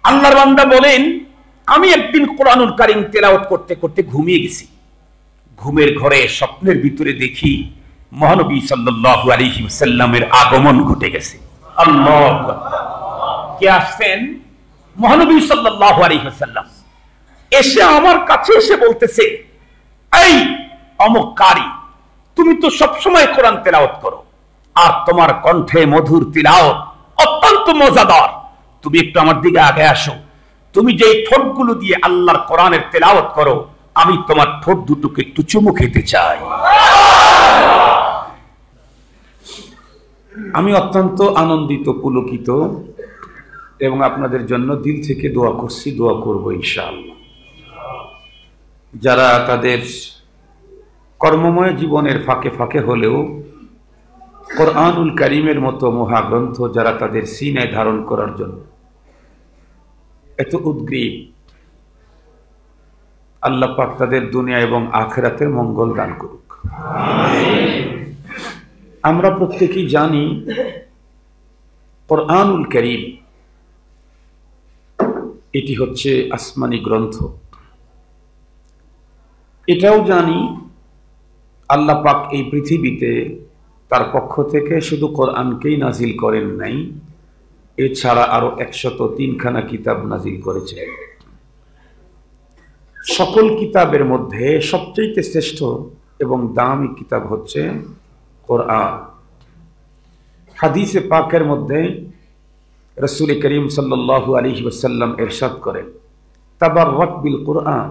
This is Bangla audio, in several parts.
আল্লাহর বান্দা বলেন, আমি একদিন কোরআনুল কারীম তেলাওয়াত করতে করতে ঘুমিয়ে গেছি। ঘুমের ঘরে স্বপ্নের ভিতরে দেখি মহানবী সাল্লাল্লাহু আলাইহি ওয়াসাল্লামের আগমন ঘটে গেছে। আল্লাহু আকবার। কে আসছেন? মহানবী সাল্লাল্লাহু আলাইহি ওয়াসাল্লাম এসে আমার কাছে এসে বলতেছে, এই অমুক কারি, তুমি তো সব সময় কোরআন তেলাওয়াত করো, আর তোমার কণ্ঠে মধুর তিলাওয়াত অত্যন্ত মজাদার, তুমি একটু আমার দিকে আগে আসো। তুমি যে ঠোঁটগুলো দিয়ে আল্লাহর কোরআনের তেলাওয়াত করো, আমি তোমার ঠোঁট দুটোকে একটু চুমু খেতে চাই। আমি অত্যন্ত আনন্দিত, পুলকিত, এবং আপনাদের জন্য দিল থেকে দোয়া করছি, দোয়া করব ইনশাআল্লাহ। যারা তাদের কর্মময় জীবনের ফাঁকে ফাঁকে হলেও কোরআনুল কারীমের মতো মহাগ্রন্থ যারা তাদের সিনায় ধারণ করার জন্য এত উদ্গ্রীব, আল্লাহ পাক তাদের দুনিয়া এবং আখিরাতের মঙ্গল দান করুক। আমরা প্রত্যেকেই জানি কোরআনুল কারীম এটি হচ্ছে আসমানি গ্রন্থ। এটাও জানি আল্লাহ পাক এই পৃথিবীতে তার পক্ষ থেকে শুধু কোরআনকেই নাজিল করেন নাই, এছাড়া আরো 103খানা কিতাব নাজিল করেছেন। সকল কিতাবের মধ্যে সবচেয়ে শ্রেষ্ঠ এবং দামি কিতাব হচ্ছে কোরআন। হাদিসে পাকের মধ্যে রাসূল করিম সাল্লাল্লাহু আলাইহি ওয়াসাল্লাম ইরশাদ করেন, তাবাররাক বিল কোরআন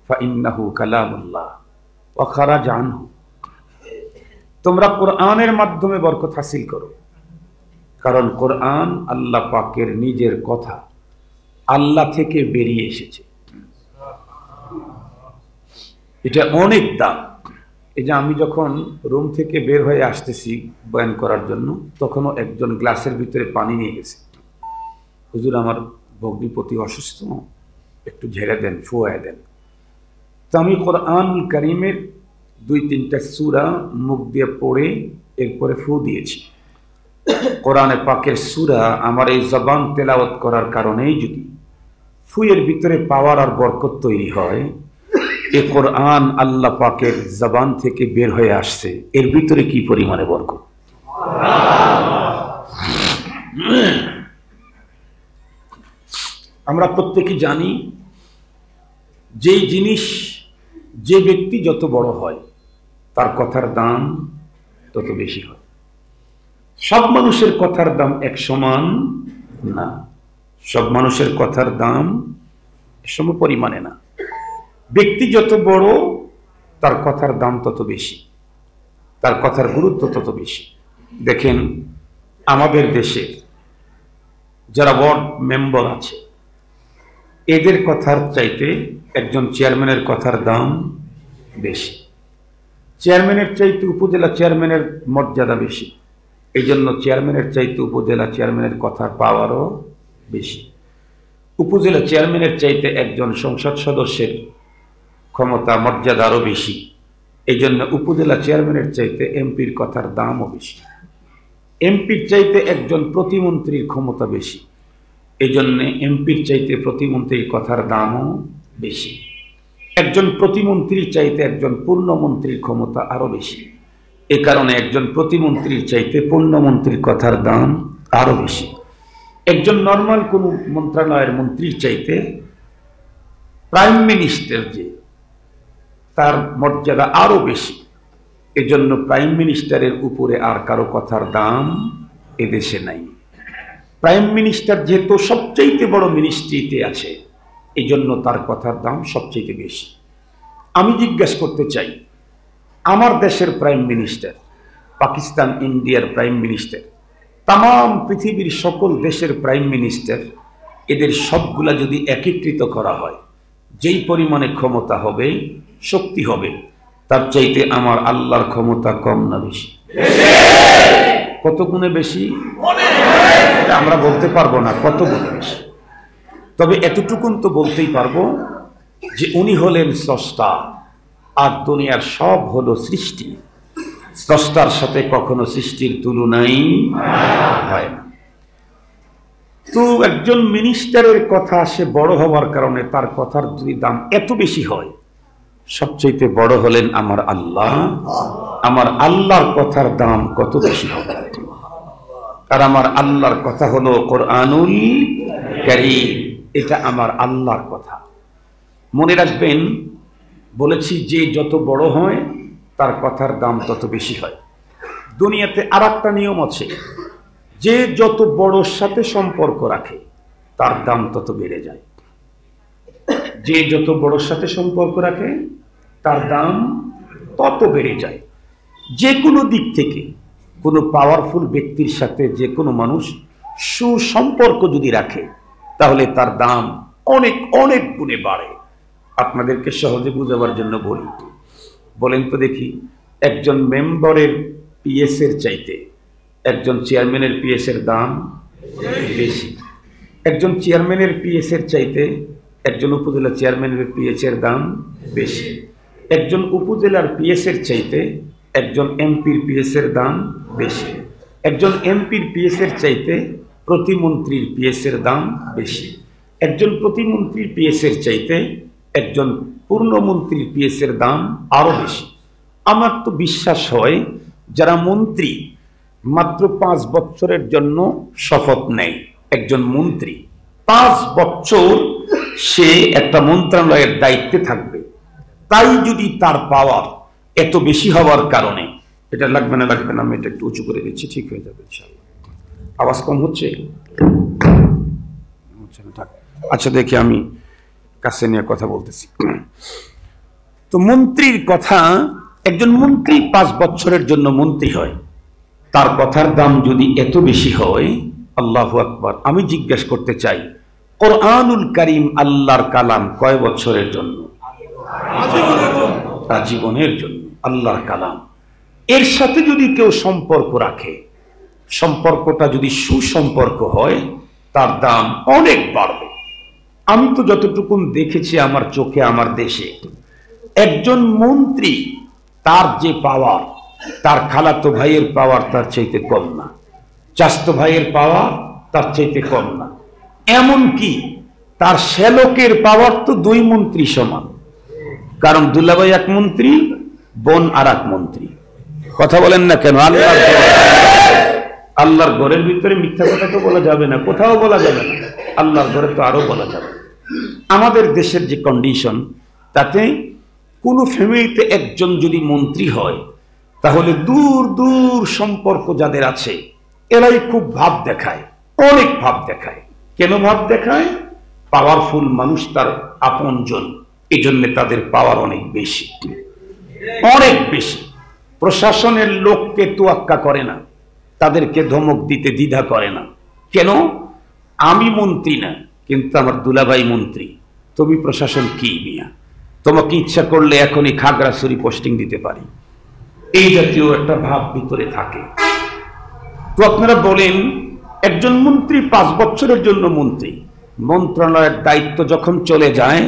ফাইন্নাহু কালামুল্লাহ ওয়া খারাজ আনহু। তোমরা কোরআনের মাধ্যমে বরকত হাসিল করো, কারণ কোরআন আল্লাহ পাকের নিজের কথা, আল্লাহ থেকে বেরিয়ে এসেছে। এটা অনেক দাম। এই যে আমি যখন রুম থেকে বের হয়ে আসতেছি বয়ান করার জন্য, তখনও একজন গ্লাসের ভিতরে পানি নিয়ে গেছে, হুজুর আমার ভগ্নিপতি অসুস্থ, একটু ঝেড়ে দেন, ফুয়ায় দেন। তো আমি কোরআনুল কারীমের 2-3টা সূরা মুখ দিয়ে পড়ে এরপরে ফু দিয়েছি। কোরআনে পাকের সূরা আমার এই জবান তেলাওয়াত করার কারণেই যদি ফুয়ের ভিতরে পাওয়ার আর বরকত তৈরি হয়, এ কোরআন আল্লাহ পাকের জবান থেকে বের হয়ে আসছে, এর ভিতরে কি পরিমাণে বরকত। আমরা প্রত্যেকে জানি, যেই জিনিস, যে ব্যক্তি যত বড় হয় তার কথার দাম তত বেশি হয়। সব মানুষের কথার দাম এক সমান না, সব মানুষের কথার দাম সম পরিমাণে না। ব্যক্তি যত বড় তার কথার দাম তত বেশি, তার কথার গুরুত্ব তত বেশি। দেখেন আমাদের দেশে যারা ওয়ার্ড মেম্বার আছে, এদের কথার চাইতে একজন চেয়ারম্যানের কথার দাম বেশি। চেয়ারম্যানের চাইতে উপজেলা চেয়ারম্যানের মর্যাদা বেশি, এই জন্য চেয়ারম্যানের চাইতে উপজেলা চেয়ারম্যানের কথার পাওয়ারও বেশি। উপজেলা চেয়ারম্যানের চাইতে একজন সংসদ সদস্যের ক্ষমতা মর্যাদা আরও বেশি, এই জন্য উপজেলা চেয়ারম্যানের চাইতে এমপির কথার দামও বেশি। এমপির চাইতে একজন প্রতিমন্ত্রীর ক্ষমতা বেশি, এই জন্য এমপির চাইতে প্রতিমন্ত্রীর কথার দামও বেশি। একজন প্রতিমন্ত্রীর চাইতে একজন পূর্ণমন্ত্রীর ক্ষমতা আরো বেশি, এ কারণে একজন প্রতিমন্ত্রীর চাইতে পূর্ণমন্ত্রীর কথার দাম আরো বেশি। একজন নর্মাল কোন মন্ত্রণালয়ের মন্ত্রীর চাইতে প্রাইম মিনিস্টার যে, তার মর্যাদা আরো বেশি, এজন্য প্রাইম মিনিস্টারের উপরে আর কারো কথার দাম এদেশে নাই। প্রাইম মিনিস্টার যেহেতু সবচেয়ে বড় মিনিস্ট্রিতে আছে, এই জন্য তার কথার দাম সবচেয়ে বেশি। আমি জিজ্ঞাসা করতে চাই, আমার দেশের প্রাইম মিনিস্টার, পাকিস্তান ইন্ডিয়ার প্রাইম মিনিস্টার, তাম পৃথিবীর সকল দেশের প্রাইম মিনিস্টার, এদের সবগুলা যদি একত্রিত করা হয়, যেই পরিমাণে ক্ষমতা হবে, শক্তি হবে, তার চাইতে আমার আল্লাহর ক্ষমতা কম না বেশি? কত গুণে বেশি আমরা বলতে পারবো না, কত গুণে বেশি। তবে এতটুকুন তো বলতেই পারবো যে উনি হলেন স্রষ্টা, আর দুনিয়ার সব হলো সৃষ্টি। স্রষ্টার সাথে কখনো সৃষ্টির তুলনাই হয় না। তো একজন মিনিস্টারের কথা সে বড় হওয়ার কারণে তার কথার যদি দাম এত বেশি হয়, সবচেয়ে বড় হলেন আমার আল্লাহ। আমার আল্লাহর কথার দাম কত বেশি হবে? আর আমার আল্লাহর কথা হলো কোরআনুল কারীম। এটা আমার আল্লাহর কথা। মনে রাখবেন, বলেছি যে যত বড় হয় তার কথার দাম তত বেশি হয়। দুনিয়াতে আর একটা নিয়ম আছে, যে যত বড়র সাথে সম্পর্ক রাখে তার দাম তত বেড়ে যায়। যে যত বড়র সাথে সম্পর্ক রাখে তার দাম তত বেড়ে যায়। যে কোনো দিক থেকে কোনো পাওয়ারফুল ব্যক্তির সাথে যে কোনো মানুষ সুসম্পর্ক যদি রাখে তাহলে তার দাম অনেক অনেক গুণে বাড়ে। আপনাদেরকে সহজে বুঝাবার জন্য বলি, বলেন তো দেখি, একজন মেম্বারের পিএস এর চাইতে একজন চেয়ারম্যানের পিএস এর দাম বেশি। একজন চেয়ারম্যানের পিএস এর চাইতে একজন উপজেলা চেয়ারম্যানের পিএস এর দাম বেশি। একজন উপজেলার পিএস এর চাইতে একজন এমপির পিএস এর দাম বেশি। একজন এমপির পিএস এর চাইতে প্রতিমন্ত্রীর পিএস এর দাম বেশি। একজন প্রতিমন্ত্রীর পিএস এর চাইতে একজন পূর্ণমন্ত্রীর পিএস এর দাম আরো বেশি। আমার তো বিশ্বাস হয় যারা মন্ত্রী মাত্র 5 বছরের জন্য শপথ নেয়, একজন মন্ত্রী 5 বছর সে একটা মন্ত্রণালয়ের দায়িত্বে থাকবে, তাই যদি তার পাওয়ার এত বেশি হওয়ার কারণে, এটা লাগবে না আমি এটা একটু উঁচু করে দিচ্ছি, ঠিক হয়ে যাবে ইনশাআল্লাহ। আওয়াজ কম হচ্ছে? আচ্ছা দেখি, আমি কাছে নিয়ে কথা বলতেছি। তো মন্ত্রীর কথা, একজন মন্ত্রী 5 বছরের জন্য মন্ত্রী হয়, তার কথার দাম যদি এত বেশি হয়, আল্লাহু আকবার। আমি জিজ্ঞাসা করতে চাই, কোরআনুল কারীম আল্লাহর কালাম কয় বছরের জন্য? আজীবনের জন্য আল্লাহর কালাম। এর সাথে যদি কেউ সম্পর্ক রাখে, সম্পর্কটা যদি সুসম্পর্ক হয়, তার দাম অনেক বাড়বে। আমি তো যতটুকু দেখেছি আমার চোখে, আমার দেশে, একজন মন্ত্রী তার যে পাওয়ার, তার খালাতো ভাইয়ের পাওয়ার তার চাইতে কম না, চাচাতো ভাইয়ের পাওয়ার তার চাইতে কম না, এমনকি তার শ্যালকের পাওয়ার তো 2 মন্ত্রী সমান। কারণ দুলাভাই এক মন্ত্রী, বোন আর এক মন্ত্রী। কথা বলেন না কেন? আল্লাহর ঘরের ভিতরে মিথ্যা কথা তো বলা যাবে না, কোথাও বলা যাবে না, আল্লাহর ঘরে তো আরো বলা যাবে। আমাদের দেশের যে কন্ডিশন, তাতে কোনো ফ্যামিলিতে একজন যদি মন্ত্রী হয়, তাহলে দূর দূর সম্পর্ক যাদের আছে এরাই খুব ভাব দেখায়, অনেক ভাব দেখায়। কেন ভাব দেখায়? পাওয়ারফুল মানুষ তার আপনজন, এই জন্য তাদের পাওয়ার অনেক বেশি, অনেক বেশি। প্রশাসনের লোককে তোয়াক্কা করে না, তাদেরকে ধমক দিতে দ্বিধা করে না। কেন? আমি মন্ত্রী না, কিন্তু আমার দুলাভাই মন্ত্রী, তুমি প্রশাসন কি মিয়া, তোমাকে ইচ্ছা করলে এখনই খাগড়াছড়ি পোস্টিং দিতে পারি, এই জাতীয় একটা ভাব ভিতরে থাকে। তো আপনারা বলেন, একজন মন্ত্রী 5 বছরের জন্য মন্ত্রী, মন্ত্রণালয়ের দায়িত্ব যখন চলে যায়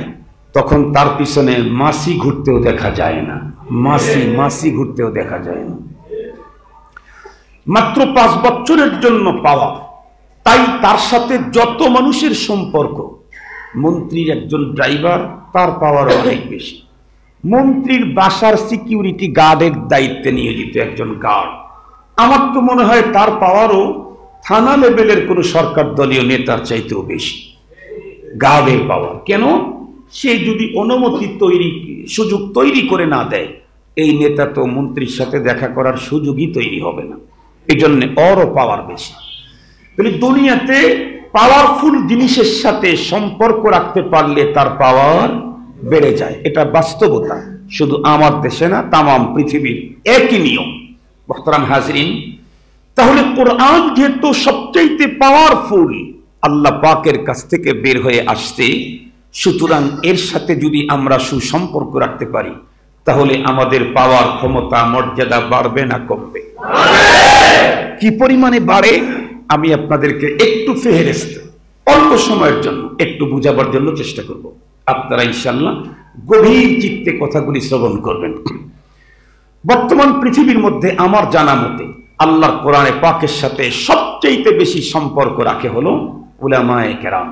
তখন তার পিছনে মাসি ঘুরতেও দেখা যায় না, মাসি ঘুরতেও দেখা যায় না। মাত্র 5 বছরের জন্য পাওয়া, তাই তার সাথে যত মানুষের সম্পর্ক, মন্ত্রীর একজন ড্রাইভার তার পাওয়ার অনেক বেশি। মন্ত্রীর বাসার সিকিউরিটি গার্ডের দায়িত্বে নিয়োজিত একজন গার্ড, আমার তো মনে হয় তার পাওয়ারও থানা লেভেলের কোনো সরকার দলীয় নেতার চাইতেও বেশি, গার্ডের পাওয়ার। কেন? সে যদি অনুমতি সুযোগ তৈরি করে না দেয়, এই নেতা তো মন্ত্রীর সাথে দেখা করার সুযোগই তৈরি হবে না, এই জন্য ওরও পাওয়ার বেশি। তাহলে দুনিয়াতে পাওয়ারফুল জিনিসের সাথে সম্পর্ক রাখতে পারলে তার পাওয়ার বেড়ে যায়, এটা বাস্তবতা। শুধু আমার দেশে না, তামাম পৃথিবীর একই নিয়ম। মুহতারাম হাজরিন, তাহলে কোরআন যেহেতু সবচাইতে পাওয়ারফুল আল্লাহ পাকের কাছ থেকে বের হয়ে আসছে, সুতরাং এর সাথে যদি আমরা সুসম্পর্ক রাখতে পারি, তাহলে আমাদের পাওয়ার, ক্ষমতা, মর্যাদা বাড়বে না কমবে? কি পরিমাণে বাড়ে আমি আপনাদেরকে একটু ফেহেরিস্ত অল্প সময়ের জন্য একটু বুঝাবার জন্য চেষ্টা করব। আপনারা ইনশাআল্লাহ গভীর চিত্তে কথাগুলি শ্রবণ করবেন। বর্তমান পৃথিবীর মধ্যে আমার জানা মতে আল্লাহর কোরআনে পাকের সাথে সবচেয়ে বেশি সম্পর্ক রাখে হলো উলামায়ে কেরাম।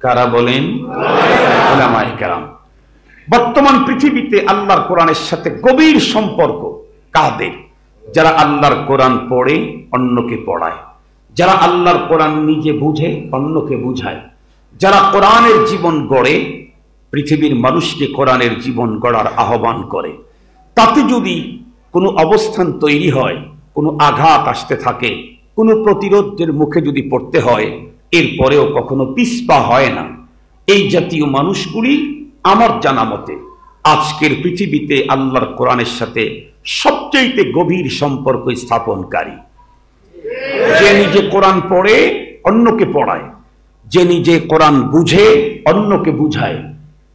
কারা বলেন? উলামায়ে কেরাম। বর্তমান পৃথিবীতে আল্লাহর কোরআনের সাথে গভীর সম্পর্ক কাদের? যারা আল্লাহর কোরআন পড়ে অন্যকে পড়ায়, যারা আল্লাহর কোরআন নিজে বুঝে অন্যকে বুঝায়, যারা কোরআনের জীবন গড়ে পৃথিবীর মানুষকে কোরআনের জীবন গড়ার আহ্বান করে। তাতে যদি কোনো অবস্থান তৈরি হয়, কোনো আঘাত আসতে থাকে, কোনো প্রতিরোধের মুখে যদি পড়তে হয়, এরপরেও কখনো পিছপা হয় না। এই জাতীয় মানুষগুলি আমার জানা মতে আজকের পৃথিবীতে আল্লাহর কোরআনের সাথে সবচেয়ে গভীর সম্পর্ক স্থাপনকারী। যে নিজে কোরআন পড়ে অন্যকে পড়ায়, যে নিজে কোরআন বুঝে অন্যকে বুঝায়,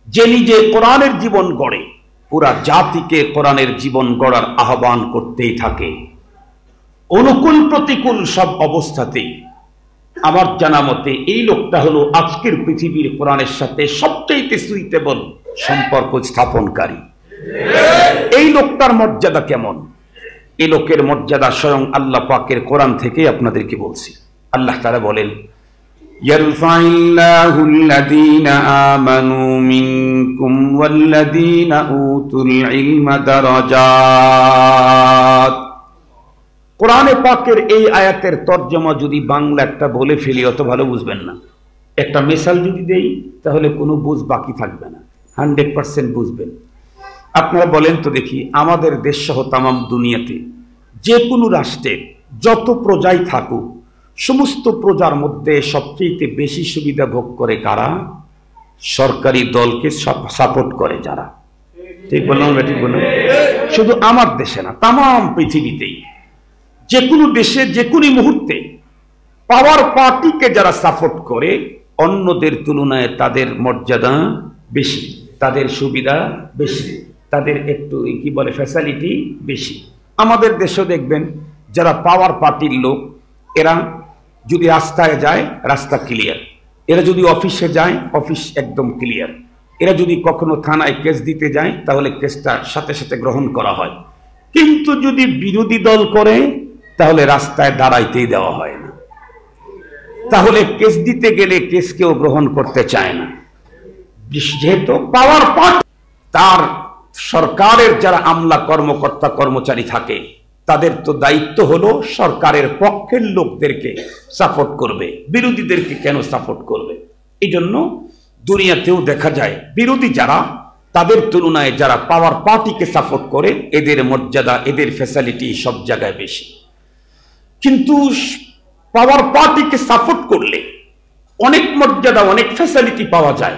যে নিজে কোরআনের জীবন গড়ে পুরা জাতিকে কোরআনের জীবন গড়ার আহ্বান করতেই থাকে। অনুকূল প্রতিকূল সব অবস্থাতেই আমার জানা মতে এই লোকটা হলো আজকের পৃথিবীর কোরআনের সাথে সবচেয়ে সুইটেবল সম্পর্ক স্থাপনকারী। এই লোকটার মর্যাদা কেমন? এই লোকের মর্যাদা স্বয়ং আল্লাহ পাকের কোরআন থেকে আপনাদেরকে বলছি। আল্লাহ তাআলা বলেন, ইয়ারফাইল্লাহু আল্লাযীনা আমানু মিনকুম ওয়াল্লাযীনা উতুল ইলমা দারাজাত। কোরআনে পাকের এই আয়াতের তরজমা যদি বাংলা একটা বলে ফেলি অত ভালো বুঝবেন না। একটা মিসাল যদি দেই তাহলে কোনো বুঝ বাকি থাকবে না, 100% বুঝবেন। আপনারা বলেন তো দেখি, আমাদের দেশ সহ তামাম দুনিয়াতে যে কোনো রাষ্ট্রের যত প্রজাই থাকুক, সমস্ত প্রজার মধ্যে সবচেয়ে বেশি সুবিধা ভোগ করে কারা? সরকারি দলকে সাপোর্ট করে যারা। ঠিক বললাম? ঠিক বললাম? শুধু আমার দেশে না, তামাম পৃথিবীতেই যে কোনো দেশে যে কোনো মুহূর্তে পাওয়ার পার্টিকে যারা সাপোর্ট করে অন্যদের তুলনায় তাদের মর্যাদা বেশি, তাদের সুবিধা বেশি, তাদের একটু কি বলে ফ্যাসিলিটি বেশি। আমাদের দেশেও দেখবেন যারা পাওয়ার পার্টির লোক, এরা যদি রাস্তায় যায় রাস্তা ক্লিয়ার, এরা যদি অফিসে যায় অফিস একদম ক্লিয়ার, এরা যদি কখনো থানায় কেস দিতে যায় তাহলে কেসটা সাথে সাথে গ্রহণ করা হয়। কিন্তু যদি বিরোধী দল করে তাহলে রাস্তায় দাঁড়াইতেই দেওয়া হয় না, তাহলে কেস দিতে গেলে কেস কেউ গ্রহণ করতে চায় না। যেহেতু পাওয়ার পার্টি, তার সরকারের যারা আমলা কর্মকর্তা কর্মচারী থাকে তাদের তো দায়িত্ব হলো সরকারের পক্ষের লোকদেরকে সাপোর্ট করবে, বিরোধীদেরকে কেন সাপোর্ট করবে? এই জন্য দুনিয়াতেও দেখা যায় বিরোধী যারা, তাদের তুলনায় যারা পাওয়ার পার্টিকে সাপোর্ট করে এদের মর্যাদা, এদের ফ্যাসিলিটি সব জায়গায় বেশি। কিন্তু পাওয়ার পার্টিকে সাপোর্ট করলে অনেক মর্যাদা, অনেক ফ্যাসিলিটি পাওয়া যায়।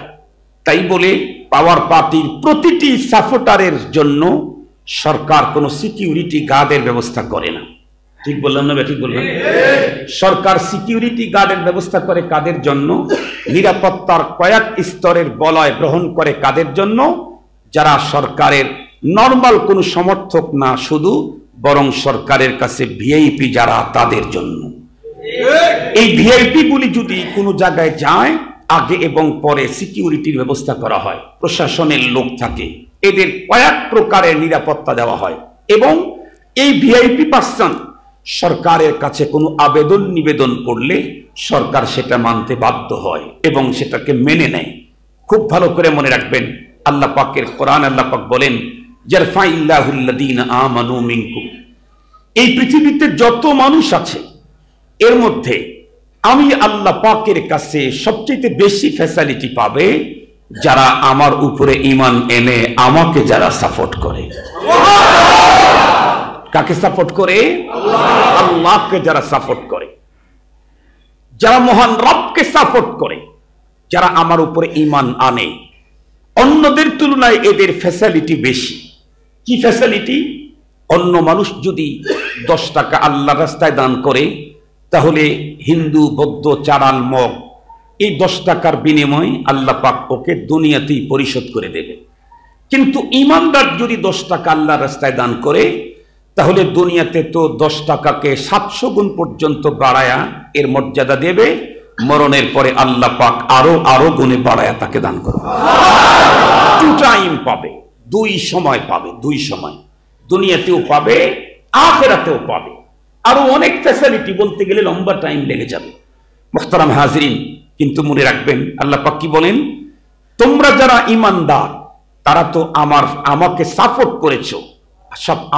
তাই বলে পাওয়ার পার্টির প্রতিটি সাপোর্টারের জন্য সরকার কোনো সিকিউরিটি গার্ডের ব্যবস্থা করে না। ঠিক বললাম না? ঠিক বললাম? সরকার সিকিউরিটি গার্ডের ব্যবস্থা করে কাদের জন্য? নিরাপত্তার কয়েক স্তরের বলয় গ্রহণ করে কাদের জন্য? যারা সরকারের নর্মাল কোনো সমর্থক না শুধু, বরং সরকারের কাছে ভিআইপি যারা, তাদের জন্য। এই ভিআইপি গুলি যদি কোনো জায়গায় যায় আগে এবং পরে সিকিউরিটির ব্যবস্থা করা হয়, প্রশাসনের লোক থাকে, এদের কয়েক প্রকারের নিরাপত্তা দেওয়া হয় এবং এই ভিআইপি পার্সন সরকারের কাছে কোনো আবেদন নিবেদন করলে সরকার সেটা মানতে বাধ্য হয় এবং সেটাকে মেনে নেয়। খুব ভালো করে মনে রাখবেন, আল্লাহ পাকের কোরআন আল্লাহ পাক বলেন, ইয়ারফাইল্লাহুল্লাযীনা আমানু মিনকুম। এই পৃথিবীতে যত মানুষ আছে এর মধ্যে আমি আল্লাহ পাকের কাছে সবচেয়ে বেশি ফ্যাসিলিটি পাবে যারা আমার উপরে ঈমান এনে আমাকে যারা সাপোর্ট করে। কাকে সাপোর্ট করে? আল্লাহকে যারা সাপোর্ট করে, যারা মহান রবকে সাপোর্ট করে, যারা আমার উপরে ঈমান আনে, অন্যদের তুলনায় এদের ফ্যাসিলিটি বেশি। কি ফ্যাসিলিটি? অন্য মানুষ যদি 10 টাকা আল্লাহর রাস্তায় দান করে তাহলে হিন্দু, বৌদ্ধ, চারাল, মগ এই 10 টাকার বিনিময়ে আল্লাহ পাক ওকে দুনিয়াতেই পরিশোধ করে দেবে। কিন্তু ঈমানদার যদি 10 টাকা আল্লাহর রাস্তায় দান করে তাহলে দুনিয়াতে তো 10 টাকাকে 700 গুণ পর্যন্ত বাড়ায়া এর মর্যাদা দেবে, মরণের পরে আল্লাহ পাক আরো গুণে বাড়ায়া তাকে দান করবে। 2 টাইম পাবে, 2 সময় পাবে, 2 সময় দুনিয়াতেও পাবে, আখিরাতেও পাবে। আরো অনেক ফ্যাসিলিটি বলতে গেলে লম্বা টাইম লেগে যাবে। মুহতারাম হাজিরিন, কিন্তু মনে রাখবেন আল্লাহ পাক কি বলেন, তোমরা যারা ঈমানদার তারা তো আমাকে সাপোর্ট করেছো,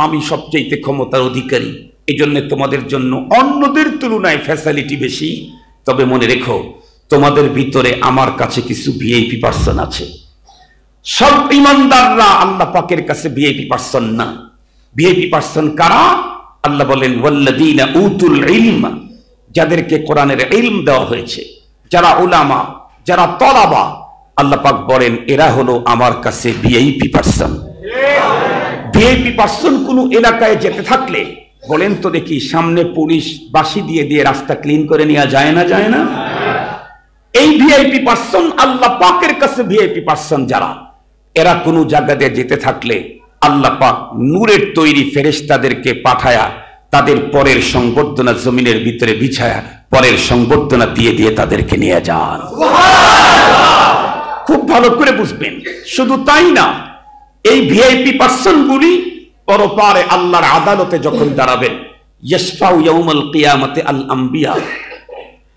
আমি সবচেয়ে ক্ষমতার অধিকারী, এজন্য তোমাদের জন্য অন্যদের তুলনায় ফ্যাসিলিটি বেশি। তবে মনে রেখো, তোমাদের ভিতরে আমার কাছে কিছু ভিআইপি পার্সন আছে। সব ঈমানদাররা আল্লাহ পাকের কাছে ভিআইপি পার্সন না। ভিআইপি পার্সন কারা? আল্লাহ বলেন ওয়াল্লাযীনা উতুল ইলমা, যাদেরকে কোরআনের ইলম দেওয়া হয়েছে, যারা উলামা, যারা তলাবা, আল্লাহ পাক বলেন এরা হলো আমার কাছে ভিআইপি পার্সন। ভিআইপি পার্সন কোন এলাকায় যেতে থাকলে বলেন তো দেখি, সামনে পুলিশ বাঁশি দিয়ে দিয়ে রাস্তা ক্লিন করে নেওয়া যায় না? যায় না? এই ভিআইপি পার্সন আল্লাহ পাকের কাছে ভিআইপি পার্সন যারা, এরা কোন জায়গাতে যেতে থাকলে আল্লাহ পাক নূরের তৈরি ফেরেশতাদেরকে পাঠায়া তাদের পরের সংবর্ধনা জমিনের ভিতরে বিছায়া পরের সংবর্ধনা দিয়ে দিয়ে তাদেরকে নিয়ে যান। খুব ভালো করে বুঝবেন। শুধু তাই না, এই ভিআইপি পার্সন গুলি পরপারে আল্লাহর আদালতে যখন দাঁড়াবেন, ইয়াশফাউ ইয়াউমাল কিয়ামাতি আল আম্বিয়া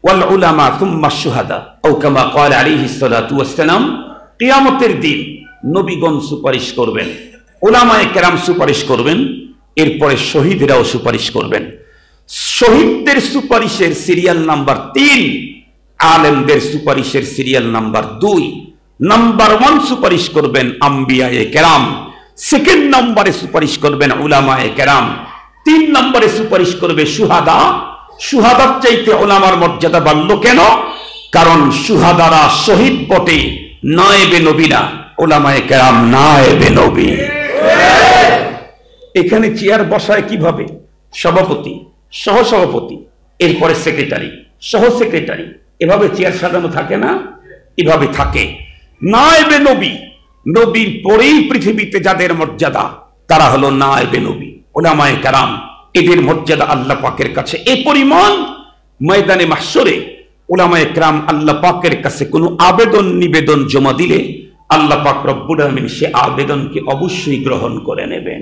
ওয়াল উলামা সুম্মা শুহাদা আও কামা ক্বালা আলাইহিস সালাতু ওয়াস সালাম, কিয়ামতের দিন নবীগণ সুপারিশ করবেন, উলামায়ে কেরাম সুপারিশ করবেন, এরপরে শহীদরাও সুপারিশ করবেন। শহীদদের সুপারিশের সিরিয়াল নাম্বার 3, আলেমদের সুপারিশের সিরিয়াল নাম্বার 2। নাম্বার 1 সুপারিশ করবেন আম্বিয়ায়ে কেরাম, সেকেন্ড নম্বরে সুপারিশ করবেন উলামায়ে কেরাম, 3 নম্বরে সুপারিশ করবে শুহাদা। শুহাদার চাইতে উলামার মর্যাদা বাড়লো কেন? কারণ শুহাদারা শহীদ বটে, নায়েবে নবী না, উলামায়ে কেরাম নায়েবে নবী। এখানে চেয়ার বসায় কিভাবে? সভাপতি, সহসভাপতি, এরপরে সেক্রেটারি, সহ সেক্রেটারি, এভাবে চেয়ার সাজানো থাকে না? এভাবে থাকে। নায়েবে নবী, নবীর পরেই পৃথিবীতে যাদের মর্যাদা তারা হলো নায়েবে নবী, উলামায়ে কেরাম। এদের মর্যাদা আল্লাহ পাকের কাছে এই পরিমাণ, ময়দানে মাহশরে উলামায়ে কেরাম আল্লাহ পাকের কাছে কোনো আবেদন নিবেদন জমা দিলে আল্লাহ পাক রব্বুল আলামিন সে আবেদনকে অবশ্যই গ্রহণ করে নেবেন।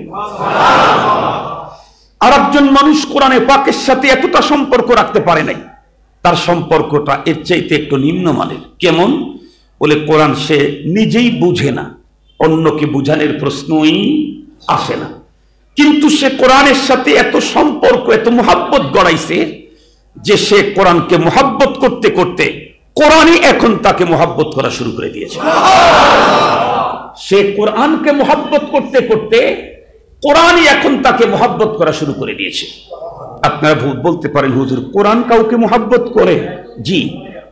আর একজন মানুষ কোরআনে পাকের সাথে এতটা সম্পর্ক রাখতে পারে নাই, তার সম্পর্কটা এর চাইতে একটু নিম্নমানের। কেমন? বলে কোরআন সে নিজেই বুঝে না, অন্যকে বুঝানোর প্রশ্নই আসে না, কিন্তু সে কোরআনের সাথে এত সম্পর্ক, এত মুহাব্বত গড়াইছে যে সে কোরআনকে মুহাব্বত করতে করতে কোরআনই এখন তাকে মুহাব্বত করা শুরু করে দিয়েছে। সে কোরআনকে মুহাব্বত করতে করতে কোরআনই এখন তাকে মুহাব্বত করা শুরু করে দিয়েছে। আপনারা বলতে পারেন হুজুর কোরআন কাউকে মুহাব্বত করে? জি,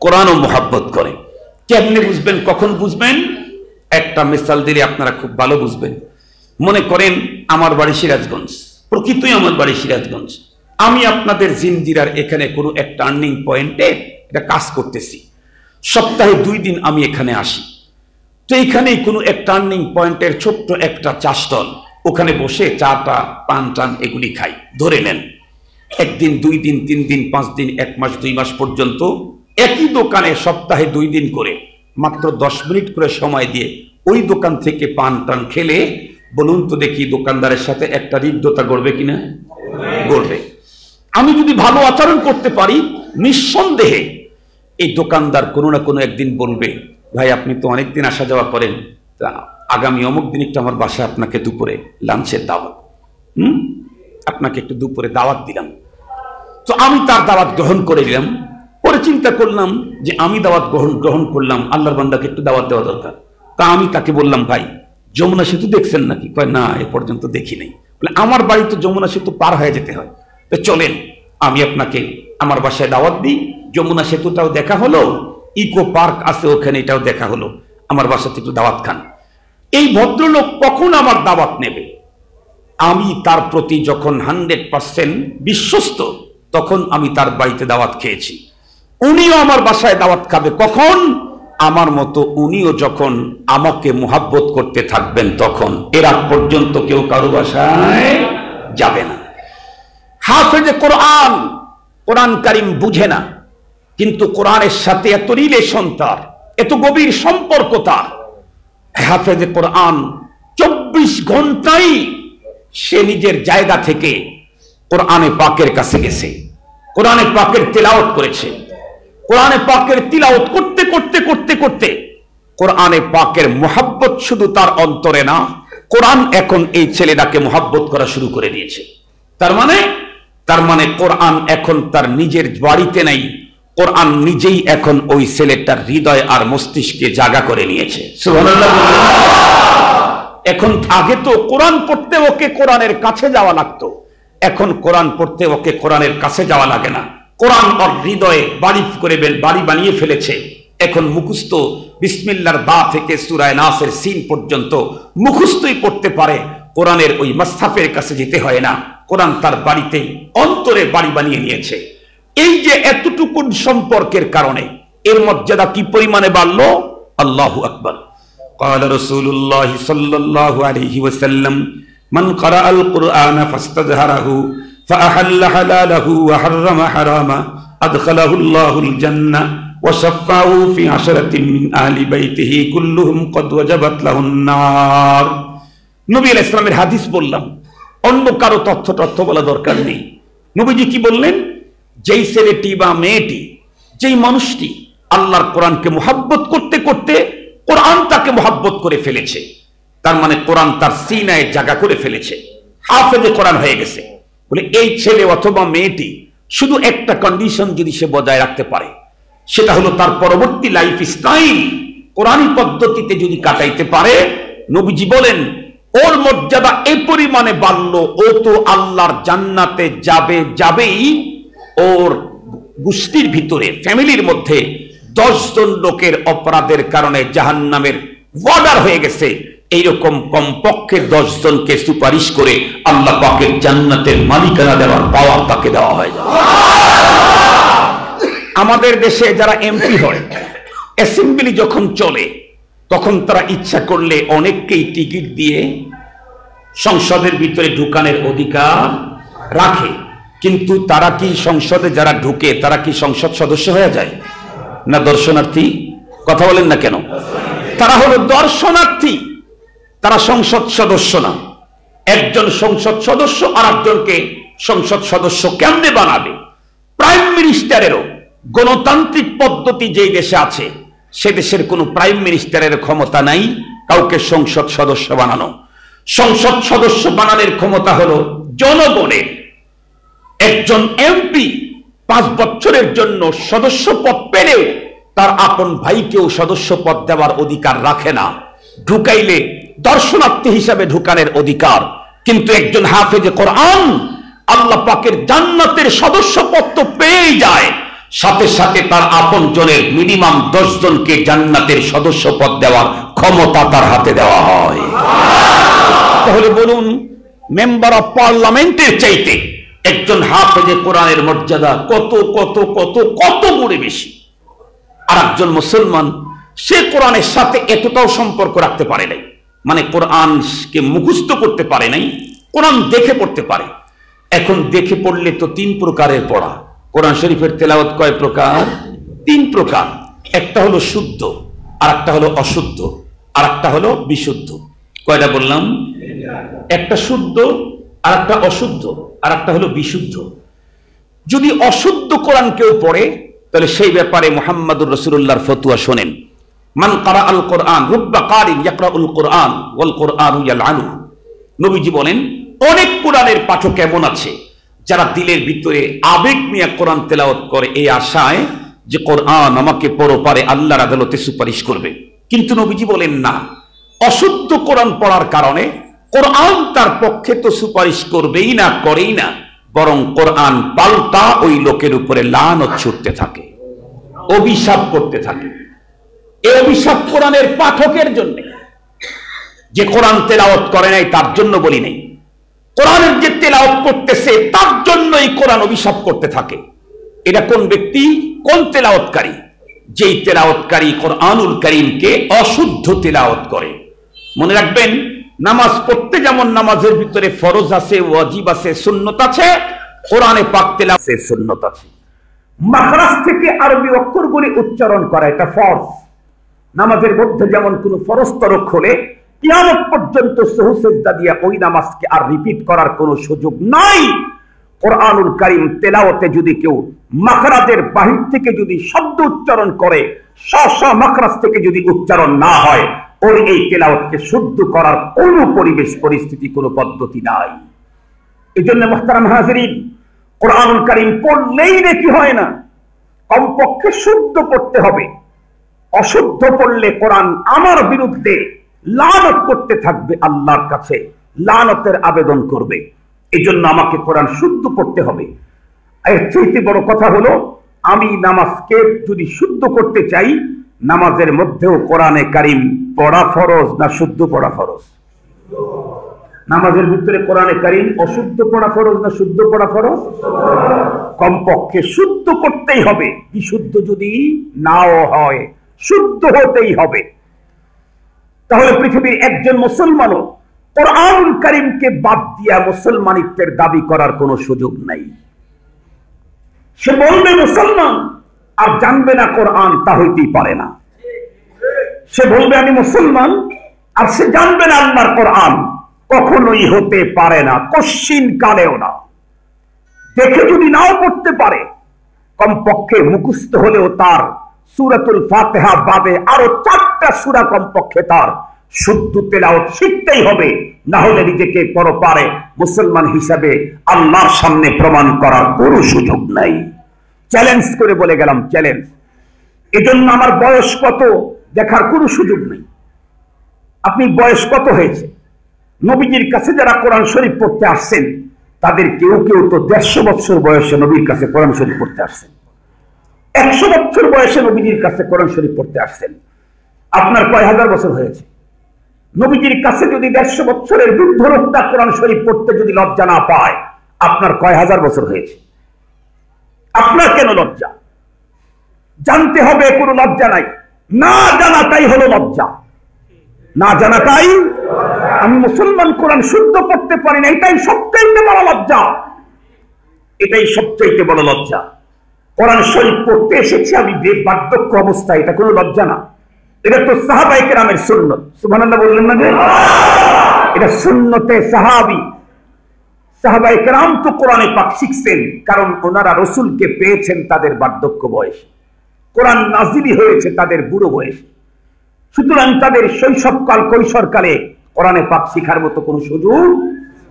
কোরআনও মুহাব্বত করে। কেমনে বুঝবেন, কখন বুঝবেন? একটা মিসাল দিলে আপনারা খুব ভালো বুঝবেন। মনে করেন আমার বাড়ি সিরাজগঞ্জ, প্রকৃতই আমার বাড়ি সিরাজগঞ্জ, আমি আপনাদের জিনজিরার এখানে কোনো এক টার্নিং পয়েন্টে একটা কাজ করতেছি, সপ্তাহে 2 দিন আমি এখানে আসি। তো এখানেই কোনো এক টার্নিং পয়েন্টের ছোট্ট একটা চা স্টল, ওখানে বসে চাটা পান টান এগুলি খাই। ধরে নেন 1 দিন, 2 দিন, 3 দিন, 5 দিন, 1 মাস, 2 মাস পর্যন্ত একই দোকানে সপ্তাহে 2 দিন করে মাত্র 10 মিনিট করে সময় দিয়ে ওই দোকান থেকে পান টান খেলে বলুন তো দেখি দোকানদারের সাথে একটা হৃদ্যতা গড়বে কিনা? গড়বে। আমি যদি ভালো আচরণ করতে পারি, নিঃসন্দেহে এই দোকানদার কোনো না কোনো একদিন বলবে, ভাই আপনি তো অনেকদিন আসা যাওয়া করেন, তা আগামী অমুক দিন একটু আমার বাসায় আপনাকে দুপুরে লাঞ্চের দাওয়াত, আপনাকে একটু দুপুরে দাওয়াত দিলাম। তো আমি তার দাওয়াত গ্রহণ করে নিলাম। পরে চিন্তা করলাম যে আমি দাওয়াত গ্রহণ করলাম, আল্লাহর বান্দাকে একটু দাওয়াত দেওয়া দরকার। তা আমি তাকে বললাম, ভাই যমুনা সেতু দেখছেন নাকি? কয় না, এ পর্যন্ত দেখি নাই। বলে আমার বাড়ি তো যমুনা সেতু পার হয়ে যেতে হয়, তো চলেন আমি আপনাকে আমার বাসায় দাওয়াত দিই, যমুনা সেতুটাও দেখা হলো, ইকো পার্ক আছে ওখানে এটাও দেখা হলো, আমার বাসাতে একটু দাওয়াত খান। এই ভদ্রলোক কখন আমার দাওয়াত নেবে? আমি তার প্রতি যখন 100% বিশ্বস্ত, তখন আমি তার বাড়িতে দাওয়াত খেয়েছি। উনিও আমার বাসায় দাওয়াত খাবে কখন? আমার মতো উনিও যখন আমাকে মুহাব্বত করতে থাকবেন তখন। এর আগ পর্যন্ত কেউ কারো বাসায় যাবে না। হাফেজে কোরআন, কোরআন কারীম বুঝে না, কিন্তু কোরআনের সাথে এত রিলেশন তার, এত গভীর সম্পর্ক তার। হাফেজে কোরআন 24 ঘন্টাই সে নিজের জায়গা থেকে কোরআনে পাকের কাছে গেছে, কোরআনে পাকের তেলাওয়াত করেছে। কোরআনে পাকের তিলাওয়াত করতে করতে করতে করতে কোরআনে পাকের মোহাব্বত শুধু তার অন্তরে না, কোরআন এখন এই ছেলেটাকে মোহাব্বত করা শুরু করে দিয়েছে। তার মানে কোরআন এখন তার নিজের বাড়িতে নাই, কোরআন নিজেই এখন ওই ছেলেটার হৃদয় আর মস্তিষ্কে জায়গা করে নিয়েছে। সুবহানাল্লাহ। এখন আগে তো কোরআন পড়তে ওকে কোরআনের কাছে যাওয়া লাগতো, এখন কোরআন পড়তে ওকে কোরআনের কাছে যাওয়া লাগে না। কোরআন ওর হৃদয়ে বাড়ি বানিয়ে ফেলেছে। এখন মুখস্থ বিসমিল্লাহর বা থেকে সূরা নাসের সিন পর্যন্ত মুখস্থই পড়তে পারে, কোরআনের ওই মাসহাফের কাছে যেতে হয় না। কোরআন তার বাড়িতেই অন্তরে বাড়ি বানিয়ে নিয়েছে। এই যে এতটুকু সম্পর্কের কারণে এর মর্যাদা কি পরিমাণে বাড়লো! আল্লাহু আকবার। قال رسول الله صلى الله عليه وسلم من قرأ القرآن فاستظهره فأحل حلاله وحرم حراما أدخله الله الجنة وشفعه في 10 من أهل بيته كلهم قد وجبت له النار। নবী আলাইহিস সালামের হাদিস বললাম, অন্য কারো তথ্য বলা দরকার নেই। নবীজি কি বললেন? যেই ছেলেটি বা মেয়েটি, যেই মানুষটি আল্লাহর কোরআনকে মুহাব্বত করতে করতে কোরআন তাকে মুহাব্বত করে ফেলেছে, তার মানে কোরআন তার সিনায় জায়গা করে ফেলেছে, হাফেজে কোরআন হয়ে গেছে। বলে এই ছেলে অথবা মেয়েটি শুধু একটা কন্ডিশন যদি সে বজায় রাখতে পারে, সেটা হলো তার পরবর্তী লাইফ স্টাইল কোরআনী পদ্ধতিতে যদি কাটাইতে পারে, নবীজি বলেন ওর মর্যাদা এই পরিমাণে বাড়লো, ও তো আল্লাহর জান্নাতে যাবেই। ওর গোষ্ঠীর ভিতরে, ফ্যামিলির মধ্যে 10 জন লোকের অপরাধের কারণে জাহান্নামের ওয়ার্ডার হয়ে গেছে, এইরকম কমপক্ষে 10 জনকে সুপারিশ করে আল্লাহ পাকের জান্নাতের মালিকানা দেওয়ার পাওয়ার তাকে দেওয়া হয়। আমাদের দেশে যারা এমপি হয়, অ্যাসেম্বলি যখন চলে, তখন তারা ইচ্ছা করলে অনেককেই টিকিট দিয়ে সংসদের ভিতরে ঢুকানোর অধিকার রাখে। কিন্তু তারা কি সংসদে যারা ঢুকে তারা কি সংসদ সদস্য হয়ে যায় না দর্শনার্থী? কথা বলেন না কেন? তারা হলো দর্শনার্থী, তারা সংসদ সদস্য না। একজন সংসদ সদস্য আর একজনকে সংসদ সদস্য কেমনে বানাবে? প্রাইম মিনিস্টারেরও গণতান্ত্রিক পদ্ধতি যেই দেশে আছে, সে দেশের কোনো প্রাইম মিনিস্টারের ক্ষমতা নাই কাউকে সংসদ সদস্য বানানো। সংসদ সদস্য বানানোর ক্ষমতা হলো জনগণের। একজন এমপি 5 বছরের জন্য সদস্য পদ পেলেও তার আপন ভাইকেও সদস্য পদ দেওয়ার অধিকার রাখে না, ঢুকাইলে দর্শনার্থী হিসাবে ঢুকানোর অধিকার। কিন্তু একজন হাফেজে কোরআন আল্লাহ পাকের জান্নাতের সদস্য পদ তো পেয়ে যায়, সাথে সাথে তার আপন জনের মিনিমাম 10 জনকে জান্নাতের সদস্য পদ দেওয়ার ক্ষমতা তার হাতে দেওয়া হয়। তাহলে বলুন, মেম্বার অফ পার্লামেন্টের চাইতে একজন হাফেজে কোরআনের মর্যাদা কত কত কত কত গুণে বেশি। আর একজন মুসলমান, সে কোরআনের সাথে এতটাও সম্পর্ক রাখতে পারে নাই, মানে কোরআনকে মুখস্থ করতে পারে নাই, কোরআন দেখে পড়তে পারে। এখন দেখে পড়লে তো 3 প্রকারের পড়া। কোরআন শরীফের তেলাওয়াত কয় প্রকার? 3 প্রকার। একটা হলো শুদ্ধ, আর একটা হলো অশুদ্ধ, আর একটা হলো বিশুদ্ধ। কয়টা বললাম? একটা শুদ্ধ, আর একটা অশুদ্ধ, আর একটা হলো বিশুদ্ধ। যদি অশুদ্ধ কোরআন কেউ পড়ে, তাহলে সেই ব্যাপারে মুহাম্মদুর রাসূলুল্লাহর ফতোয়া শোনেন। মান কারা আল কোরআন রুব্বা কারিন ইয়াকরাউল কোরআন ওয়াল কোরআনু ইয়ালআনু। নবীজি বলেন, অনেক কোরআনের পাঠক এমন আছে যারা দিলের ভিতরে আবেগ নিয়ে কোরআন তেলাওয়াত করে এই আশায় যে কোরআন আমাকে পরপারে আল্লাহর আদালতে সুপারিশ করবে। কিন্তু নবীজি বলেন না, অশুদ্ধ কোরআন পড়ার কারণে কোরআন তার পক্ষে তো সুপারিশ করবেই না, করেই না, বরং কোরআন পাল্টা ওই লোকের উপরে লানত ছুটতে থাকে, অভিশাপ করতে থাকে। এই অভিশাপ কোরআনের পাঠকের জন্য, যে কোরআন তেলাওয়াত করে নাই তার জন্য বলি নাই, কোরআনের যে তেলাওয়াত করতেছে তার জন্যই কোরআন অভিশাপ করতে থাকে। এটা কোন ব্যক্তি? কোন তেলাওয়াতকারী? যেই তেলাওয়াতকারী কোরআনুল কারীমকে অশুদ্ধ তেলাওয়াত করে। মনে রাখবেন, নামাজ পড়তে যেমন নামাজের ভিতরে ফরজ আছে, ওয়াজিব আছে, সুন্নত আছে, কোরআনে পাক তেলাওয়াতে সুন্নত আছে। মাখরাজ থেকে আরবি অক্ষরগুলি উচ্চারণ করা এটা ফরজ। নামাজের মধ্যে যেমন কোন ফরজ তরক হলে কিয়ামত পর্যন্ত সহু সিজদা দিয়া ওই নামাজকে আর রিপিট করার কোনো সুযোগ নাই। কোরআনুল কারীম তেলাওয়াতে যদি কেউ মাখরাজের বাহির থেকে যদি শব্দ উচ্চারণ করে, স্ব মাখরাজ থেকে যদি উচ্চারণ না হয়, ওর এই তেলাওয়াতকে শুদ্ধ করার কোনো পরিবেশ পরিস্থিতি, কোনো পদ্ধতি নাই। এই জন্য মুহতারাম হাজিরিন, কোরআনুল কারীম পড়লেই নাকি হয় না, কমপক্ষে শুদ্ধ পড়তে হবে। অশুদ্ধ পড়লে কোরআন আমার বিরুদ্ধে লানত করতে থাকবে, আল্লাহর কাছে লানতের আবেদন করবে। এই জন্য আমাকে কোরআন শুদ্ধ পড়তে হবে। এর চাইতে বড় কথা হলো, আমি নামাজকে যদি শুদ্ধ করতে চাই, নামাজের মধ্যেও কোরআনে কারীম পড়া ফরজ না শুদ্ধ পড়া ফরজ? নামাজের ভিতরে কোরআনে কারীম অশুদ্ধ পড়া ফরজ না শুদ্ধ পড়া ফরজ? কমপক্ষে শুদ্ধ করতেই হবে, বিশুদ্ধ যদি নাও হয় শুদ্ধ হতেই হবে। তাহলে পৃথিবীর একজন মুসলমানও কোরআনুল কারীমকে বাদ দিয়া মুসলমানিত্বের দাবি করার কোনো সুযোগ নাই। সে বলবে মুসলমান আর জানবে না কোরআন, তা হইতেই পারে না। সে বলবে আমি মুসলমান আর সে জানবে না আল্লাহর কোরআন, কখনোই হতে পারে না, কশ্চিন কালেও না। দেখে যদি নাও পড়তে পারে, কমপক্ষে মুখস্থ হলেও তার সূরাতুল ফাতিহা বাদে আরো 4টা সূরা কমপক্ষে তার শুদ্ধ তেলাওয়াত শিখতেই হবে, না হলে নিজেকে পরপারে মুসলমান হিসাবে আল্লাহর সামনে প্রমাণ করার কোনো সুযোগ নাই। চ্যালেঞ্জ করে বলে গেলাম, চ্যালেঞ্জ। এজন্য আমার বয়স কত দেখার কোনো সুযোগ নেই। আপনি বয়স কত হয়েছে? নবীজির কাছে যারা কোরআন শরীফ পড়তে আসছেন, তাদের কেউ কেউ তো 150 বছর বয়সে নবীর কাছে কোরআন শরীফ পড়তে আসছেন, 100 বছর বয়সে নবীজির কাছে কোরআন শরীফ পড়তে আসছেন। আপনার কয় হাজার বছর হয়েছে? নবীজির কাছে যদি 150 বছরের বৃদ্ধ লোকটা কোরআন শরীফ পড়তে যদি লজ্জা না পায়, আপনার কয় হাজার বছর হয়েছে? আপনার কেন লজ্জা? জানতে হবে, কোনো লজ্জা নাই। না জানাটাই হলো লজ্জা, না জানাটাই। আমি মুসলমান, কোরআন শুদ্ধ পড়তে পারি না, এটাই সবচাইতে বড় লজ্জা, এটাই সবচাইতে বড় লজ্জা। কোরআন শরীফ পড়তে এসেছি আমি বার্ধক্য অবস্থায়, এটা কোনো লজ্জা না। এটা তো সাহাবায়ে কেরামের সুন্নত। সুবহানাল্লাহ বললেন না যে? এটা সুন্নতে সাহাবী। সাহাবায়ে কেরাম তো কোরআনে পাক শিখছেন, কারণ ওনারা রাসূলকে পেয়েছেন তাদের বার্ধক্য বয়সে, কোরআন নাজিলি হয়েছে তাদের বুড়ো বয়সে। সুতরাং তাদের শৈশবকাল কৈশোরকালে কোরআনে পাক শিখার মতো কোনো সুযোগ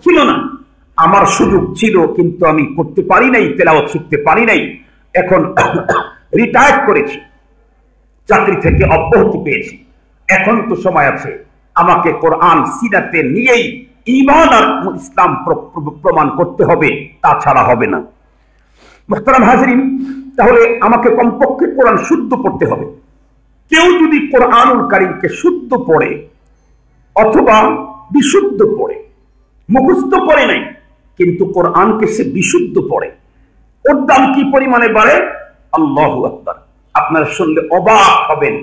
ছিল না। আমার সুযোগ ছিল, কিন্তু আমি করতে পারি নাই, তেলাওয়াত শিখতে পারি নাই। এখন রিটায়ার করেছি, চাকরি থেকে অব্যাহতি পেয়েছি, এখন তো সময় আছে। আমাকে কোরআন সিরাতে নিয়েই ঈমান আর ইসলাম প্রমাণ করতে হবে, তাছাড়া হবে না। মুহতারাম হাজিরিন, তাহলে আমাকে কমপক্ষে কোরআন শুদ্ধ পড়তে হবে। কেউ যদি কোরআনুল কারীমকে শুদ্ধ পড়ে অথবা বিশুদ্ধ পড়ে, মুখস্থ করে নাই কিন্তু কোরআনকে সে বিশুদ্ধ পড়ে, ওর দাম কি পরিমাণে বাড়ে? আল্লাহু আকবার। আপনারা শুনলে অবাক হবেন,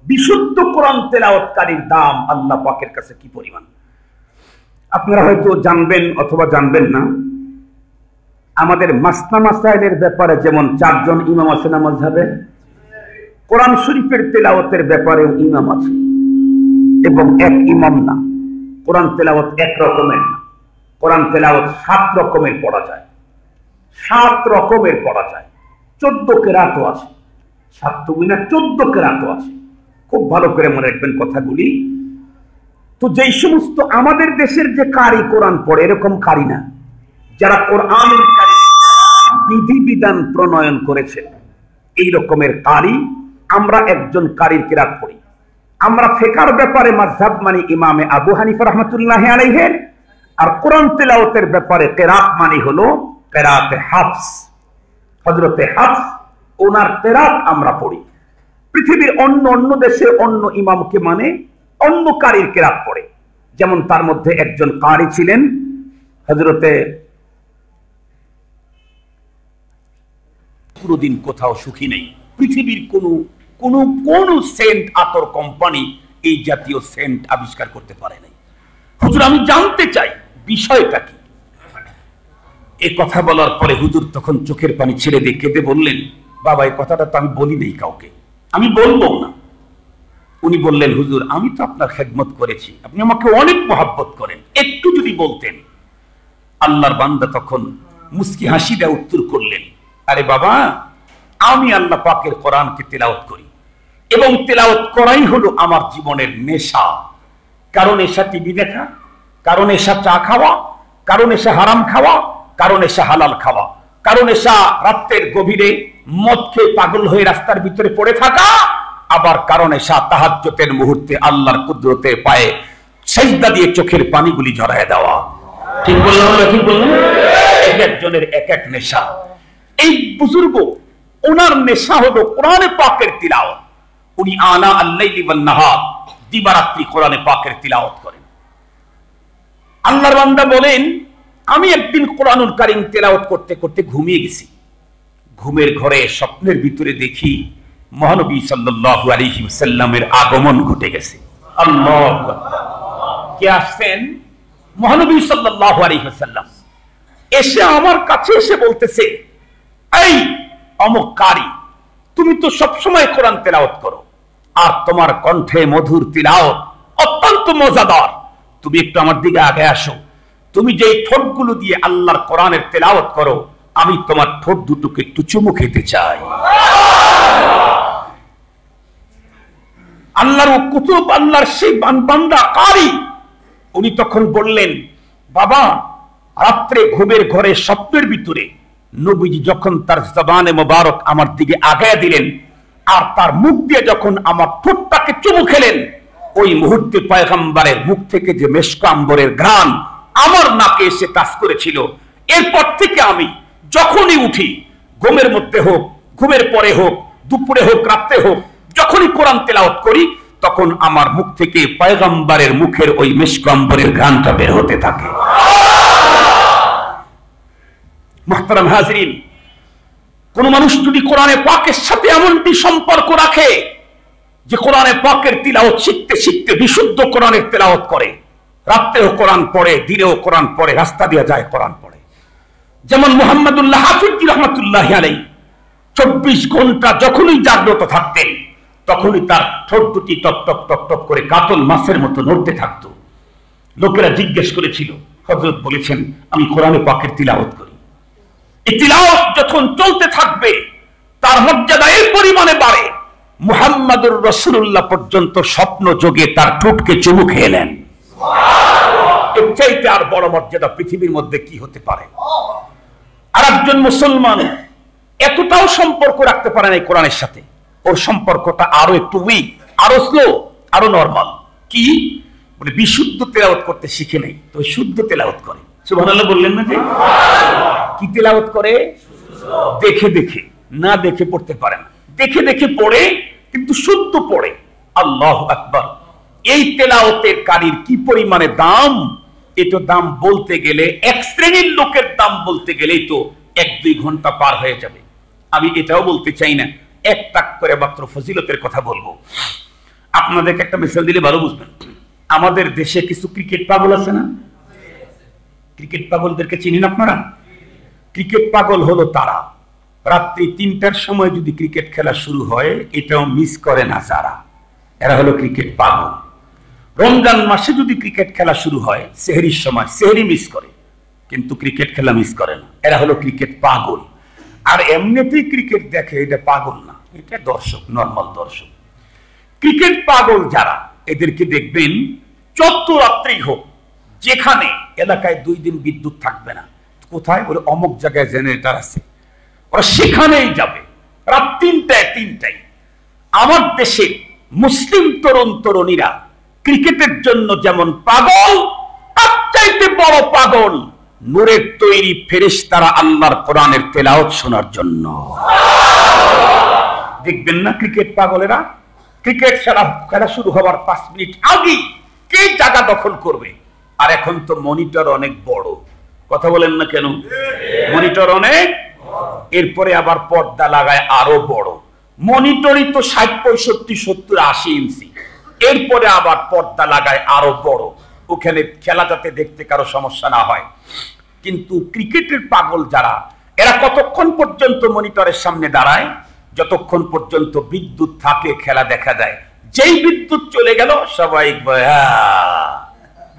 বিশুদ্ধ কোরআন তেলাওয়াতকারীর দাম আল্লাহ পাকের কাছে কি পরিমাণ। আপনারা হয়তো জানবেন অথবা জানবেন না, আমাদের মাসনা মাসাইলের ব্যাপারে যেমন 4 জন ইমাম আছে না মাযহাবে, কোরআন শরীফের তেলাওয়াতের ব্যাপারেও ইমাম আছে, এবং এক ইমাম না। কোরআন তেলাওয়াত এক রকমের না, কোরআন তেলাওয়াত 7 রকমের পড়া যায়, 7 রকমের পড়া যায়। 14 কেরাতও আছে, 7 দুগুণে 14 কেরাতও আছে। খুব ভালো করে মনে রাখবেন কথাগুলি। তো যেই সমস্ত আমাদের দেশের যে কারি কোরআন পড়ে, এরকম কারি না, যারা কোরআনের বিধিবিধান প্রণয়ন করেছেন, এই রকমের কারি। আমরা একজন কারির কেরাত পড়ি। আমরা ফিকহের ব্যাপারে মাযহাব মানে ইমামে আবু হানিফা রাহমাতুল্লাহি আলাইহির, আর কোরআন তেলাওয়াতের ব্যাপারে কেরাত মানে হলো কেরাতে হাফস, হযরতে হাফস ওনার কেরাত আমরা পড়ি। পৃথিবীর অন্য দেশে অন্য ইমামকে মানে অন্য কারির কেরাত পড়ে। যেমন তার মধ্যে একজন কারি ছিলেন হযরতে, পুরোদিন কোথাও সুখী নেই, পৃথিবীর কোন সেন্ট আতর কোম্পানি এই জাতীয় সেন্ট আবিষ্কার করতে পারে নাই। হুজুর আমি জানতে চাই বিষয়টা কি। এই কথা বলার পরে হুজুর তখন চোখের পানি ছেড়ে দিয়ে কেঁদে বললেন, বাবা এই কথাটা তো আমি বলি নাই কাউকে, আমি বলবো না। উনি বললেন, হুজুর আমি তো আপনার খেদমত করেছি, আপনি আমাকে অনেক মহব্বত করেন, একটু যদি বলতেন। আল্লাহর বান্দা তখন মুস্কি হাসি দেয়া উত্তর করলেন, আরে বাবা, আমি আল্লাহ পাকের কোরআনকে তেলাওয়াত করি এবং তেলাওয়াত করাই হলো আমার জীবনের নেশা। কারণ নেশা টিভি দেখা, কারণ নেশা চা খাওয়া, কারণ নেশা হারাম খাওয়া, কারণ নেশা হালাল খাওয়া, কারণ নেশা রাতের গভীরে মদ খেয়ে পাগল হয়ে রাস্তার ভিতরে পড়ে থাকা, আবার কারণ নেশা তাহাজ্জুদের মুহূর্তে আল্লাহর কুদরতে পায়ে সিজদা দিয়ে চোখের পানিগুলি ঝরায় দেওয়া। ঠিক বললাম না? ঠিক বললাম? এক একজনের এক এক নেশা। এই বুজুর্গ, ওনার নেশা হলো কোরআনে পাকের তিলাওয়াত। উনি আনা আল-লাইলি ওয়ান নাহার, দিবারাত্রি কোরআনে পাকের তিলাওয়াত করেন। আল্লাহর বান্দা বলেন, আমি একদিন কোরআনুল কারীম তেলাওয়াত করতে করতে ঘুমিয়ে গেছি। ঘুমের ঘরে স্বপ্নের ভিতরে দেখি মহানবী সাল্লাল্লাহু আলাইহি ওয়াসাল্লামের আগমন ঘটে গেছে। আল্লাহু আকবার। কে আসছেন? মহানবী সাল্লাল্লাহু আলাইহি ওয়াসাল্লাম এসে আমার কাছে এসে বলতেছে, এই অমুক কারি, তুমি তো সব সময় কোরআন তেলাওয়াত করো আর তোমার কণ্ঠে মধুর তিলাওয়াত অত্যন্ত মজাদার, তুমি একটু আমার দিকে আগে আসো। তুমি যে ঠোঁটগুলো দিয়ে আল্লাহর কোরআনের তেলাওয়াত করো, আমি তোমার ঠোঁট দুটোকে একটু চুমু খেতে চাই। আল্লাহর কুতুব, আল্লাহর সেই বান্দা কারি, উনি তখন বললেন, বাবা, রাত্রে ঘুমের ঘরে স্বপ্নের ভিতরে নবীজি যখন তার জবানে মোবারক আমার দিকে আগায় দিলেন আর তার মুখ দিয়ে যখন আমার ঠোঁটটাকে চুমু খেলেন, ওই মুহূর্তে পয়গম্বরের মুখ থেকে যে মেশক আম্বরের ঘ্রাণ আমার নাকে এসে টাচ করেছিল। এরপর থেকে আমি যখনই উঠি, ঘুমের মধ্যে হোক, ঘুমের পরে হোক, দুপুরে হোক, রাতে হোক, যখনই কোরআন তেলাওয়াত করি, তখন আমার মুখ থেকে পয়গম্বরের মুখের ওই মেশক আম্বরের ঘ্রাণটা বের হতে থাকে। মুহতারাম হাজিরিন, কোন মানুষ যদি কোরআনে পাকের সাথে এমনটি সম্পর্ক রাখে যে কোরআনে পাকের তিলাওয়াত শিখতে শিখতে বিশুদ্ধ কোরআনের তেলাওয়াত করে, রাত্রেও কোরআন পড়ে, দিনেও কোরআন পড়ে, রাস্তা দিয়ে যায় কোরআন পড়ে, যেমন মুহাম্মদুল্লাহ হাফিজ রাহমাতুল্লাহি আলাইহি 24 ঘন্টা যখনই জাগ্রত থাকতেন, তখনই তার ঠোঁট দুটি টপ টপ টপ টপ করে কাতল মাছের মতো নড়তে থাকতো। লোকেরা জিজ্ঞেস করেছিল, হযরত বলেছেন, আমি কোরআনে পাকের তিলাওয়াত করি। এই তিলাওয়াত যখন চলতে থাকবে, তার মর্যাদা এই পরিমাণে বাড়ে, মুহাম্মাদুর রাসূলুল্লাহ পর্যন্ত স্বপ্ন যোগে তার ঠোঁটকে চুমু খেয়ে নেন। এর চাইতে আর বড় মর্যাদা পৃথিবীর মধ্যে কি হতে পারে? আর একজন মুসলমান এতটাও সম্পর্ক রাখতে পারে না এই কোরআনের সাথে, ওর সম্পর্কটা আরো একটু উইক, আরো স্লো, আরো নরমাল। কি বলে? বিশুদ্ধ তেলাওয়াত করতে শিখে নেই, তো শুদ্ধ তেলাওয়াত করে। সুবহানাল্লাহ বললেন না? যে কি তেলাওয়াত করে? দেখে দেখে, না দেখে পড়তে পারে না, দেখে দেখে পড়ে কিন্তু শুদ্ধ পড়ে। আল্লাহু আকবার। এই তেলাওয়াতের কারীর কি পরিমাণে দাম! এটা দাম বলতে গেলে, এক শ্রেণীর লোকের দাম বলতে গেলেই তো 1-2 ঘন্টা পার হয়ে যাবে। আমি এটাও বলতে চাই না, এক টাক করে মাত্র ফজিলতের কথা বলবো। আপনাদেরকে একটা মিসাল দিলে ভালো বুঝবেন। আমাদের দেশে কিছু ক্রিকেট পাগল আছে না? ক্রিকেট পাগলদেরকে চিনেন আপনারা? ক্রিকেট পাগল হলো তারা, রাত্রি 3টার সময় যদি ক্রিকেট খেলা শুরু হয়, এটাও মিস করে না যারা, এরা হলো ক্রিকেট পাগল। রমজান মাসে যদি ক্রিকেট খেলা শুরু হয়, সেহরির সময় সেহরি মিস করে, কিন্তু ক্রিকেট খেলা মিস করে না, এরা হলো ক্রিকেট পাগল। আর এমনিতেই ক্রিকেট দেখে, এটা পাগল না, এটা দর্শক, নর্মাল দর্শক। ক্রিকেট পাগল যারা, এদেরকে দেখবেন যত রাত্রি হোক, যেখানে এলাকায় 2 দিন বিদ্যুৎ থাকবে না, কোথায় বলে অমুক জায়গায় জেনারেটর আছে, ওরা সেখানেই যাবে রাত 3টায়। আমার দেশের মুসলিম তরুণ তরুণীরা ক্রিকেটের জন্য যেমন পাগল, তার চাইতে বড় পাগল নূরের তৈরি ফেরেশতারা আল্লাহর কোরআনের তেলাওয়াত শোনার জন্য। দেখবেন না ক্রিকেট পাগলেরা ক্রিকেট খেলা শুরু হওয়ার 5 মিনিট আগে কে জায়গা দখল করবে। আর এখন তো মনিটর অনেক বড়, কথা বলেন না কেন? মনিটর অনেক, এরপরে আবার পর্দা লাগায় আরো বড়। মনিটরই তো 60, 65, 70, 80 ইঞ্চি, এরপরে আবার পর্দা লাগায় আরো বড়, ওখানে খেলা যাতে দেখতে কারো সমস্যা না হয়। কিন্তু ক্রিকেটের পাগল যারা, এরা কতক্ষণ পর্যন্ত মনিটরের সামনে দাঁড়ায়? যতক্ষণ পর্যন্ত বিদ্যুৎ থাকে খেলা দেখা যায়। যেই বিদ্যুৎ চলে গেল, সবাই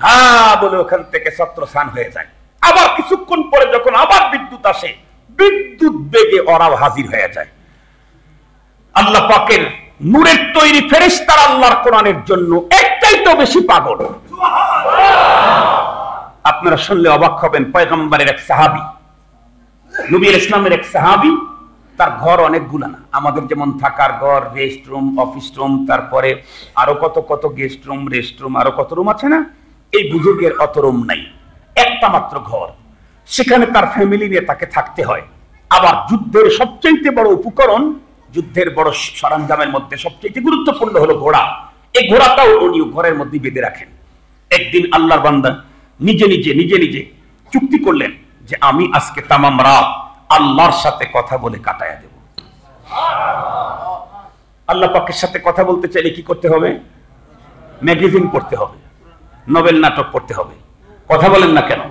হ্যাঁ বলে ওখান থেকে ছত্রছান হয়ে যায়। আবার কিছুক্ষণ পরে যখন আবার বিদ্যুৎ আসে, বিদ্যুৎ বেগে ওরাও হাজির হয়ে যায়। আল্লাহ পাকের নূরের তৈরি ফেরেশতারা আল্লাহর কোরআনের জন্য একটাই তো বেশি পাগল। আপনারা শুনলে অবাক হবেন, পয়গম্বরের এক সাহাবী, নবী ইসলামের এক সাহাবী, তার ঘর অনেকগুলা না, আমাদের যেমন থাকার ঘর, রেস্ট রুম, অফিস রুম, তারপরে আরো কত কত গেস্ট রুম, রেস্ট রুম, আরো কত রুম আছে না, এই বুজুর্গের অত রুম নাই, একটা মাত্র ঘর। সেখানে তার ফ্যামিলি নিয়ে তাকে থাকতে হয়। আবার যুদ্ধের সবচেয়ে বড় উপকরণ, যুদ্ধের বড় সরঞ্জামের মধ্যে সবচেয়ে গুরুত্বপূর্ণ হলো ঘোড়া। এই ঘোড়াটাও উনি ঘরের মধ্যে বেঁধে রাখেন। একদিন আল্লাহর বান্দা নিজে নিজে চুক্তি করলেন যে আমি আজকে তামাম রাত আল্লাহর সাথে কথা বলে কাটায়া দেব। আল্লাহ পাকের সাথে কথা বলতে চাইলে কি করতে হবে? ম্যাগাজিন পড়তে হবে, নোবেল নাটক পড়তে হবে। কথা বলেন না কেন?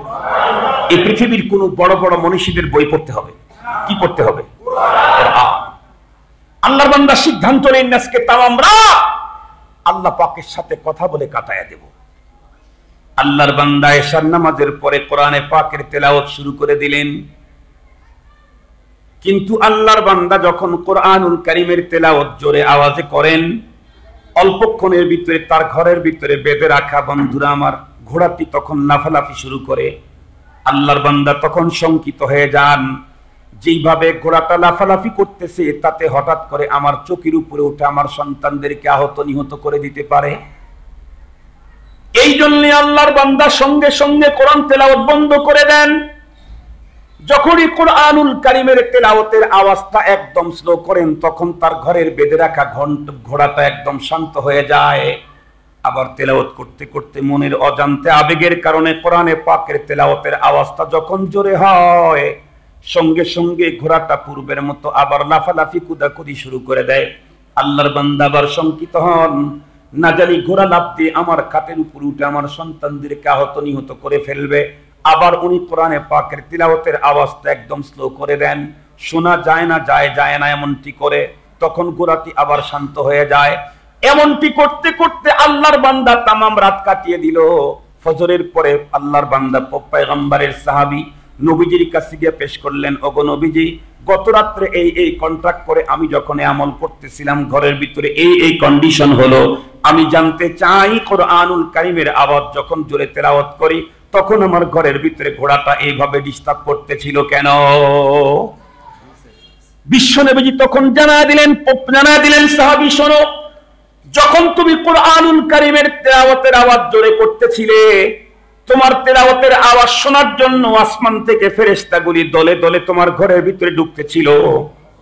এই পৃথিবীর কোন বড় বড় মনীষীদের বই পড়তে হবে। কি পড়তে হবে? আল্লাহর বান্দা সিদ্ধান্ত নেন আজকে তামাম রাত আল্লাহ পাকের সাথে কথা বলে কাটায়া দেব। আল্লাহর বান্দা এশার নামাজের পরে কোরআনে পাকের তেলাওয়াত শুরু করে দিলেন। কিন্তু আল্লাহর বান্দা যখন কোরআনুল কারীমের তেলাওয়াত জোরে আওয়াজে করেন, অল্পক্ষণের ভিতরে তার ঘরের ভিতরে বেঁধে রাখা বন্ধুরা আমার ঘোড়াটি তখন লাফালাফি শুরু করে। আল্লাহর বান্দা তখন শঙ্কিত হয়ে যান, যেইভাবে ঘোড়াটা লাফালাফি করতেছে তাতে হঠাৎ করে আমার চোখের উপরে উঠে আমার সন্তানদেরকে আহত নিহত করে দিতে পারে। এই জন্য আল্লাহর বান্দা সঙ্গে সঙ্গে কোরআন তেলাওয়াত বন্ধ করে দেন। যখনই কোরআনুল কারীমের তেলাওয়াতের আওয়াজটা একদম স্লো করেন, তখন তার ঘরের বেঁধে রাখা ঘোড়াটা একদম শান্ত হয়ে যায়। আবার তেলাওয়াত করতে করতে মনের অজান্তে আবেগের কারণে কোরআনে পাকের তেলাওয়াতের আওয়াজটা যখন জোরে হয়, সঙ্গে সঙ্গে ঘোড়াটা পূর্বের মতো আবার লাফালাফি কুদাকুদি শুরু করে দেয়। আল্লাহর বান্দা আবার শঙ্কিত হন, না জানি ঘোড়া লাফ দিয়ে আমার খাটের উপর উঠে আমার সন্তানদেরকে আহত নিহত করে ফেলবে। আবার উনি কোরআনে পাকের তিলাওয়াতের আওয়াজটা একদম স্লো করে দেন, শোনা যায় না এমনটি করে। তখন ঘোড়াটি আবার শান্ত হয়ে যায়। এমনটি করতে করতে আল্লাহর বান্দা তামাম রাত কাটিয়ে দিল। ফজরের পরে আল্লাহর বান্দা পয়গম্বরের সাহাবী নবীজির কাছে গিয়ে পেশ করলেন, ওগো নবীজি, গত রাত্রে এই কন্ট্রাক্ট করে আমি যখন আমল করতেছিলাম ঘরের ভিতরে এই কন্ডিশন হলো। আমি জানতে চাই কোরআনুল কারীমের আওয়াজ যখন জোরে তেলাওয়াত করি তখন আমার ঘরের ভিতরে ঘোড়াটা এইভাবে ডিস্টার্ব করতেছিল কেন? বিশ্বনবীজি তখন জানায় দিলেন সাহাবী, শোনো, যখন তুমি কোরআনুল কারীমের তেলাওয়াতের আওয়াজ জোরে করতেছিলে, তোমার তেলাওয়াতের আওয়াজ শোনার জন্য আসমান থেকে ফেরেশতাগুলি দলে দলে তোমার ঘরের ভিতরে ঢুকতেছিল।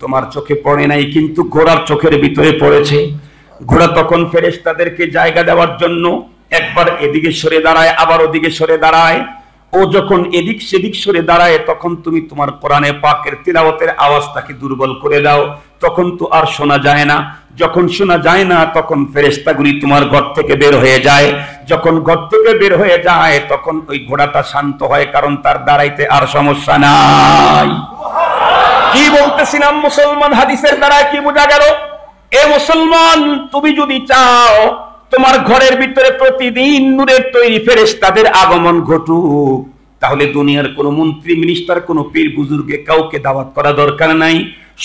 তোমার চোখে পড়ে নাই, কিন্তু ঘোড়ার চোখের ভিতরে পড়েছে। ঘোড়া তখন ফেরেশতাদেরকে জায়গা দেওয়ার জন্য একবার এদিকে সরে দাঁড়ায়, আবার ওদিকে সরে দাঁড়ায়। ও যখন এদিক সেদিক সরে দাঁড়ায় তখন তুমি তোমার কোরআনে পাকের তিলাওয়াতের আওয়াজটাকে দুর্বল করে দাও, তখন তো আর শোনা যায় না। যখন শোনা যায় না তখন ফেরেশতাগুলি তোমার ঘর থেকে বের হয়ে যায়। যখন ঘর থেকে বের হয়ে যায় তখন ওই ঘোড়াটা শান্ত হয়, কারণ তার দাঁড়াইতে আর সমস্যা নাই। কি বলতেছিলাম মুসলমান, হাদিসের দ্বারা কি বোঝা গেল? এ মুসলমান, তুমি যদি চাও তোমার ঘরের ভিতরে প্রতিদিন নূরের তৈরি ফেরেশতাদের আগমন ঘটুক, তাহলে দুনিয়ার কোন মন্ত্রী, মিনিস্টার, কোন পীর বুজুর্গে কাউকে দাওয়াত করা দরকার নাই।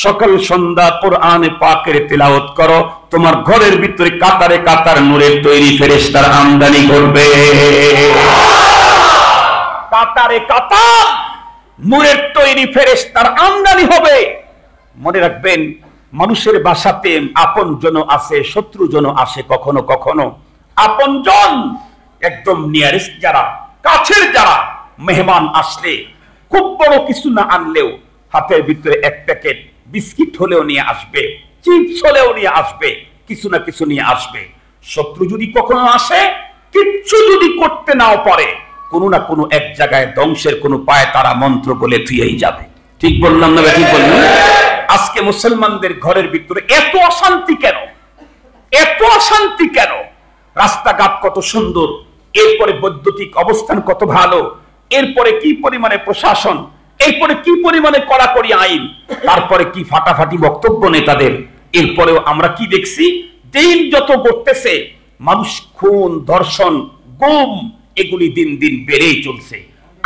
সকাল সন্ধ্যা কোরআনে পাকের তেলাওয়াত করো, তোমার ঘরের ভিতরে কাতারে কাতার নূরের তৈরি ফেরেশতার আমদানি ঘটবে। কাতারে কাতার নূরের তৈরি ফেরেশতার আমদানি হবে। মনে রাখবেন, মানুষের বাসাতে আপন জন আছে, শত্রু জন আসে। কখনো কখনো আপন জন একদম নিয়ারেস্ট, যারা কাছের, যারা মেহমান আসলে খুব বড় কিছু না আনলেও হাতের ভিতরে এক প্যাকেট বিস্কিট হলেও নিয়ে আসবে, চিপস হলেও নিয়ে আসবে, কিছু না কিছু নিয়ে আসবে। শত্রু যদি কখনো আসে, কিচ্ছু যদি করতে নাও পারে, কোনো না কোনো এক জায়গায় ধ্বংসের কোনো পায় তারা মন্ত্র বলে থুয়েই যাবে। ঠিক বললাম না? ঠিক বললাম? আজকে মুসলমানদের ঘরের ভিতরে এত অশান্তি কেন? এত অশান্তি কেন? রাস্তাঘাট কত সুন্দর, এরপরে বৈদ্যুতিক অবস্থান কত ভালো, এরপরে কি পরিমাণে প্রশাসন, এরপরে কি পরিমাণে কড়াকড়ি আইন, তারপরে কি ফাটাফাটি বক্তব্য নেতাদের। এরপরেও আমরা কি দেখছি? দিন যত ঘটতেছে মানুষ খুন, ধর্ষণ, গুম, এগুলি দিন দিন বেড়েই চলছে।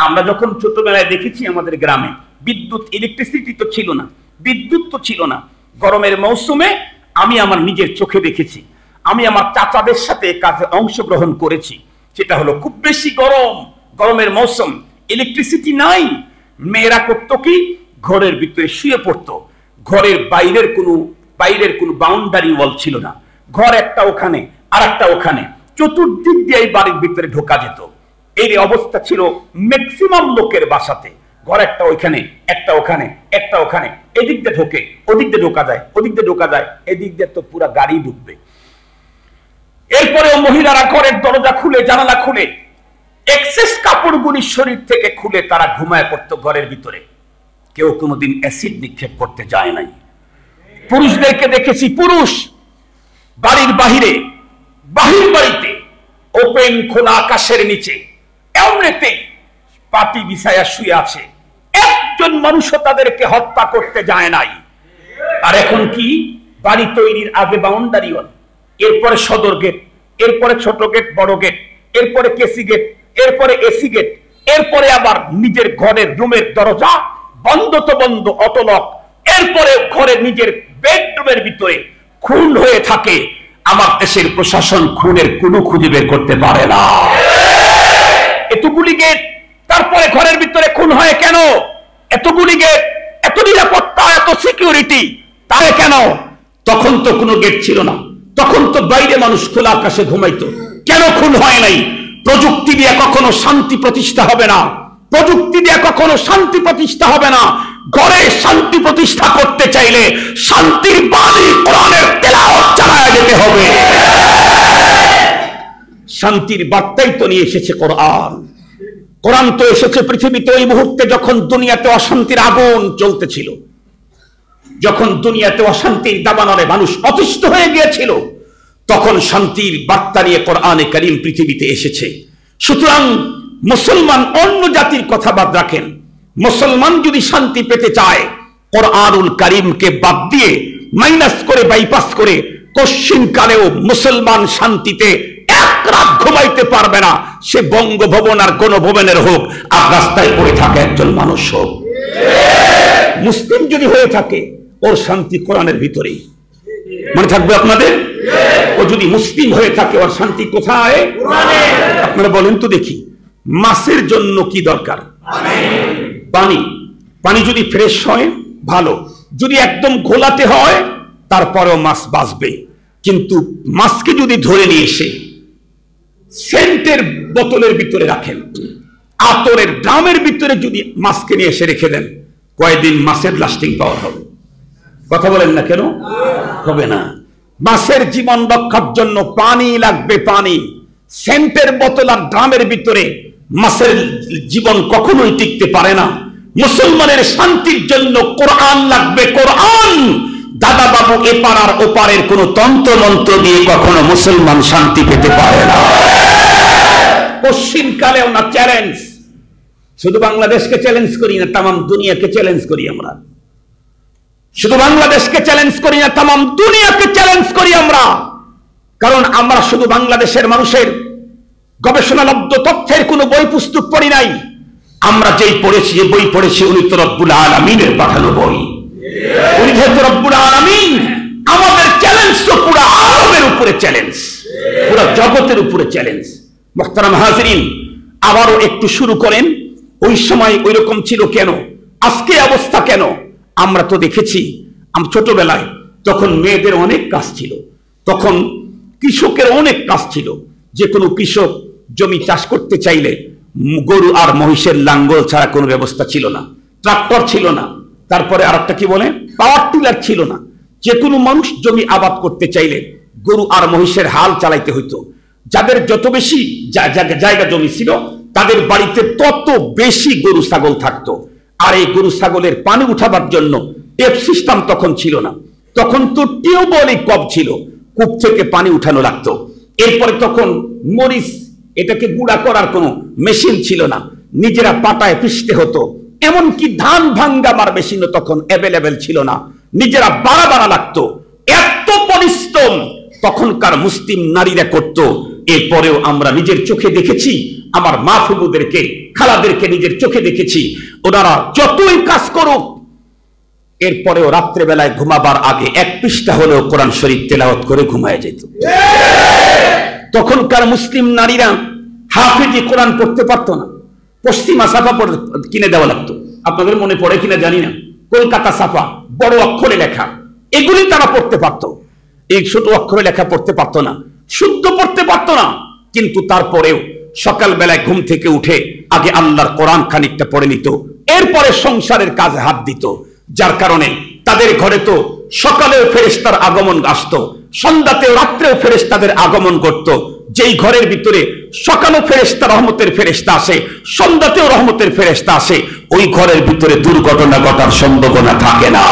আমরা যখন ছোটবেলায় দেখেছি আমাদের গ্রামে বিদ্যুৎ, ইলেকট্রিসিটি তো ছিল না, বিদ্যুৎ তো ছিল না। গরমের মৌসুমে আমি আমার নিজের চোখে দেখেছি, আমি আমার চাচাদের সাথে কাজে অংশগ্রহণ করেছি। সেটা হলো খুব বেশি গরম, গরমের মৌসুম, ইলেকট্রিসিটি নাই। মেয়েরা করতো কি, ঘরের ভিতরে শুয়ে পড়তো। ঘরের বাইরের কোনো বাউন্ডারি ওয়াল ছিল না। ঘর একটা ওখানে আর একটা ওখানে, চতুর্দিক দিয়ে বাড়ির ভিতরে ঢোকা যেত। এই অবস্থা ছিল ম্যাক্সিমাম লোকের বাসাতে। ঘর একটা ওইখানে, একটা ওখানে, একটা ওখানে, এদিক দিয়ে ঢোকে, ওদিক দিয়ে ঢোকা যায়, ওদিক দিয়ে ঢোকা যায়, এদিক দিয়ে তো পুরা গাড়ি ঢুকবে। এরপরেও মহিলারা ঘরের দরজা খুলে, জানালা খুলে, এক্সেস কাপড়গুলি শরীর থেকে খুলে তারা ঘুমায় পড়তো ঘরের ভিতরে। কেউ কোনোদিন অ্যাসিড নিক্ষেপ করতে যায় নাই। পুরুষদেরকে দেখেছি, পুরুষ বাড়ির বাহিরে, বাহির বাড়িতে ওপেন খোলা আকাশের নিচে এমনিতে পাটি বিছায়া শুয়ে আছে। একজন মানুষও তাদেরকে হত্যা করতে যায় নাই। আর এখন কি, বাড়ি তৈরির আগে বাউন্ডারি ওয়াল, এরপরে সদর গেট, এরপরে ছোট গেট, বড় গেট, এরপরে কেসি গেট, এরপরে এসি গেট, এরপরে আবার নিজের ঘরের রুমের দরজা বন্ধ তো বন্ধ, অটোলক। এরপরে ঘরের নিজের বেডরুমের ভিতরে খুন হয়ে থাকে। আমার দেশের প্রশাসন খুনের কোনো খুঁজে বের করতে পারে না। এতগুলি গেট, তারপরে ঘরের ভিতরে খুন হয় কেন? এতগুলি গেট, এত নিরাপত্তা, এত সিকিউরিটি, তাহলে কেন? তখন তো কোনো গেট ছিল না, তখন তো বাইরে মানুষ খোলা আকাশে ঘুমাইতো। কেন খুন হয় নাই? প্রযুক্তি দিয়ে কখনো শান্তি প্রতিষ্ঠা হবে না, প্রযুক্তি দিয়ে কখনো শান্তি প্রতিষ্ঠা হবে না। ঘরে শান্তি প্রতিষ্ঠা করতে চাইলে শান্তির বাণী কোরআনের তেলাওয়াত চালায় যেতে হবে। শান্তির বার্তাই তো নিয়ে এসেছে কোরআন। কোরআন তো এসেছে পৃথিবীতে ওই মুহূর্তে যখন দুনিয়াতে অশান্তির আগুন চলতেছিল, যখন দুনিয়াতে অশান্তির দাবানলে মানুষ অতিষ্ঠ হয়ে গিয়েছিল, তখন শান্তির বার্তা নিয়ে কোরআনে কারীম পৃথিবীতে এসেছে। সুতরাং মুসলমান অন্য জাতির কথা বাদ রাখেন, মুসলমান যদি শান্তি পেতে চায় কোরআনুল কারীমকে বাদ দিয়ে মাইনাস করে, বাইপাস করে, কশ্চিন কালেও মুসলমান শান্তিতে এক রাত ঘুমাইতে পারবে না। সে বঙ্গভবন আর কোন ভবনের হোক, আর রাস্তায় পড়ে থাকে একজন মানুষ হোক। মুসলিম যদি হয়ে থাকে, ওর শান্তি কোরআনের ভিতরেই। মনে থাকবে আপনাদের? ও যদি মুসলিম হয়ে থাকে, ওর শান্তি কোথায়? আপনারা বলেন তো দেখি, মাছের জন্য কি দরকার? পানি। পানি যদি ফ্রেশ হয় ভালো, যদি একদম ঘোলাতে হয় তারপরেও মাছ বাঁচবে। কিন্তু মাছকে যদি ধরে নিয়ে এসে সেন্টের বোতলের ভিতরে রাখেন, আতরের ড্রামের ভিতরে যদি মাছকে নিয়ে এসে রেখে দেন, কয়েকদিন মাছের লাস্টিং পাওয়ার হবে? কথা বলেন না কেন? হবে না। মাছের জীবন রক্ষার জন্য পানি লাগবে, পানি। সেন্টের বোতল আর ড্রামের ভিতরে মাছের জীবন কখনোই টিকতে পারে না। মুসলমানের শান্তির জন্য কোরআন লাগবে, কোরআন। দাদা বাবু এপার আর ওপারের কোন তন্ত্র মন্ত্র দিয়ে কখনো মুসলমান শান্তি পেতে পারে না। পশ্চিম কালেও না চ্যালেঞ্জ। শুধু বাংলাদেশকে চ্যালেঞ্জ করি না, তামাম দুনিয়াকে চ্যালেঞ্জ করি আমরা। শুধু বাংলাদেশকে চ্যালেঞ্জ করি না, তামাম দুনিয়াকে চ্যালেঞ্জ করি আমরা। কারণ আমরা শুধু বাংলাদেশের মানুষের গবেষণালব্ধ তথ্যের কোন বই পুস্তক পড়ি নাই। আমরা যেই পড়েছি, যে বই পড়েছি, উনি তো রব্বুল আলামিনের পাঠানো বই। উনি যেহেতু রব্বুল আলামিন, আমাদের চ্যালেঞ্জ তো পুরো আলমের উপরে চ্যালেঞ্জ, পুরো জগতের উপরে চ্যালেঞ্জ। মুহতারাম হাজিরিন, আবারও একটু শুরু করেন। ওই সময় ওই রকম ছিল কেন, আজকে অবস্থা কেন? আমরা তো দেখেছি, আমরা ছোটবেলায় তখন মেয়েদের অনেক কাজ ছিল, তখন কৃষকের অনেক কাজ ছিল। যে কোনো কৃষক জমি চাষ করতে চাইলে গরু আর মহিষের লাঙ্গল ছাড়া কোনো ব্যবস্থা ছিল না, ট্রাক্টর ছিল না, তারপরে আর একটা কি বলে, পাওয়ার টিলার ছিল না। যে কোনো মানুষ জমি আবাদ করতে চাইলে গরু আর মহিষের হাল চালাইতে হইতো। যাদের যত বেশি জায়গা জমি ছিল, তাদের বাড়িতে তত বেশি গরু ছাগল থাকতো। আর এই গরু ছাগলের পানি উঠাবার জন্য টেপ সিস্টেম তখন ছিল না, তখন তো টিউবওয়েলই কূপ ছিল, কূপ থেকে পানি উঠানো লাগতো। এরপরে তখন মরিচ, এটাকে গুঁড়া করার কোনো মেশিন ছিল না, নিজেরা পাটায় পিষতে হতো। এমনকি ধান ভাঙ্গাবার মেশিনও তখন অ্যাভেলেবেল ছিল না, নিজেরা বাড়া লাগতো। এত পরিশ্রম তখনকার মুসলিম নারীরা করত। এরপরেও আমরা নিজের চোখে দেখেছি আমার মা ফুবুদেরকে, খালাদেরকে নিজের চোখে দেখেছি, ওনারা যতই কাজ করুক এরপরেও রাত্রেবেলায় ঘুমাবার আগে 1 পৃষ্ঠা হলেও কোরআন শরীফ তেলাওয়াত করে ঘুমায় যেত। তখনকার মুসলিম নারীরা হাফেজি কোরআন পড়তে পারতো না, পশ্চিমা ছাপা কিনে দেওয়া লাগতো। আপনাদের মনে পড়ে কিনা জানি না, কলকাতা ছাপা বড় অক্ষরে লেখা, এগুলি তারা পড়তে পারত। এই ছোট অক্ষরে লেখা পড়তে পারতো না, শুদ্ধ পড়তে পারতো না, কিন্তু তারপরেও সকালবেলায় ঘুম থেকে উঠে আগে আল্লাহর কোরআন খানিকটা পড়ে নিত, এরপরে সংসারের কাজে হাত দিত। যার কারণে তাদের ঘরে তো সকালেও ফেরেশতার আগমন আসতো, সন্ধ্যাতেও রাত্রেও ফেরেশতাদের আগমন করত। যেই ঘরের ভিতরে সকালেও ফেরেশতা রহমতের ফেরেশতা আসে, সন্ধ্যাতেও রহমতের ফেরেশতা আসে, ওই ঘরের ভিতরে দুর্ঘটনা ঘটার সম্ভাবনা থাকে না।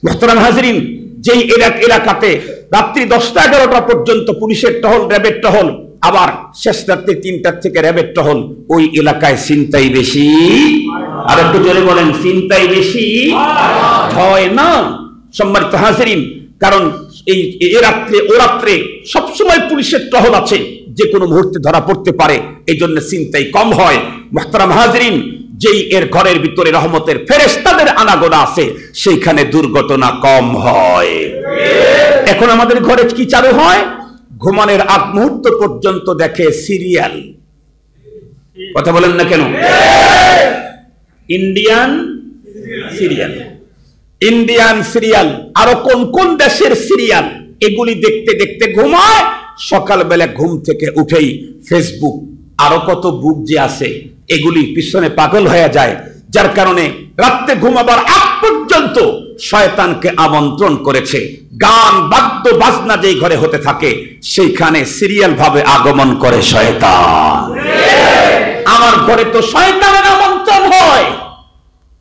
মুহতারাম হাজরিন, যেই এলাকাতে রাত্রি 10টা-11টা পর্যন্ত পুলিশের টহল, র্যাবের টহল, আবার শেষ রাত্রি 3টার থেকে র্যাবের টহল, ওই এলাকায় ছিনতাই বেশি। আর একটু জোরে বলেন, ছিনতাই বেশি হয় না। সম্মানিত হাজরিন, কারণ এই রাত্রে ও রাত্রে সবসময় পুলিশের টহল আছে, যে কোনো মুহূর্তে ধরা পড়তে পারে, এই জন্য ছিনতাই কম হয়। মুহতারাম হাজরিন, যেই এর ঘরের ভিতরে রহমতের ফেরেশতাদের আনাগোনা আছে, সেইখানে দুর্ঘটনা কম হয়। এখন আমাদের ঘরে কি চালু হয়? ঘুমানোর আগ মুহূর্ত পর্যন্ত দেখে সিরিয়াল। কথা বলেন না কেন? ইন্ডিয়ান সিরিয়াল, ইন্ডিয়ান সিরিয়াল, আরো কোন কোন দেশের সিরিয়াল, এগুলি দেখতে দেখতে ঘুমায়। সকালবেলা ঘুম থেকে উঠেই ফেসবুক, আরো কত বুক যে আছে, এগুলি পিছনে পাগল হয়ে যায়। যার কারণে রাতে ঘুমাবার আগ পর্যন্ত শয়তানকে আমন্ত্রণ করেছে। গান বাদ্য বাজনা যেই ঘরে হতে থাকে, সেইখানে সিরিয়াল ভাবে আগমন করে শয়তান। আমার ঘরে তো শয়তানের আমন্ত্রণ হয়,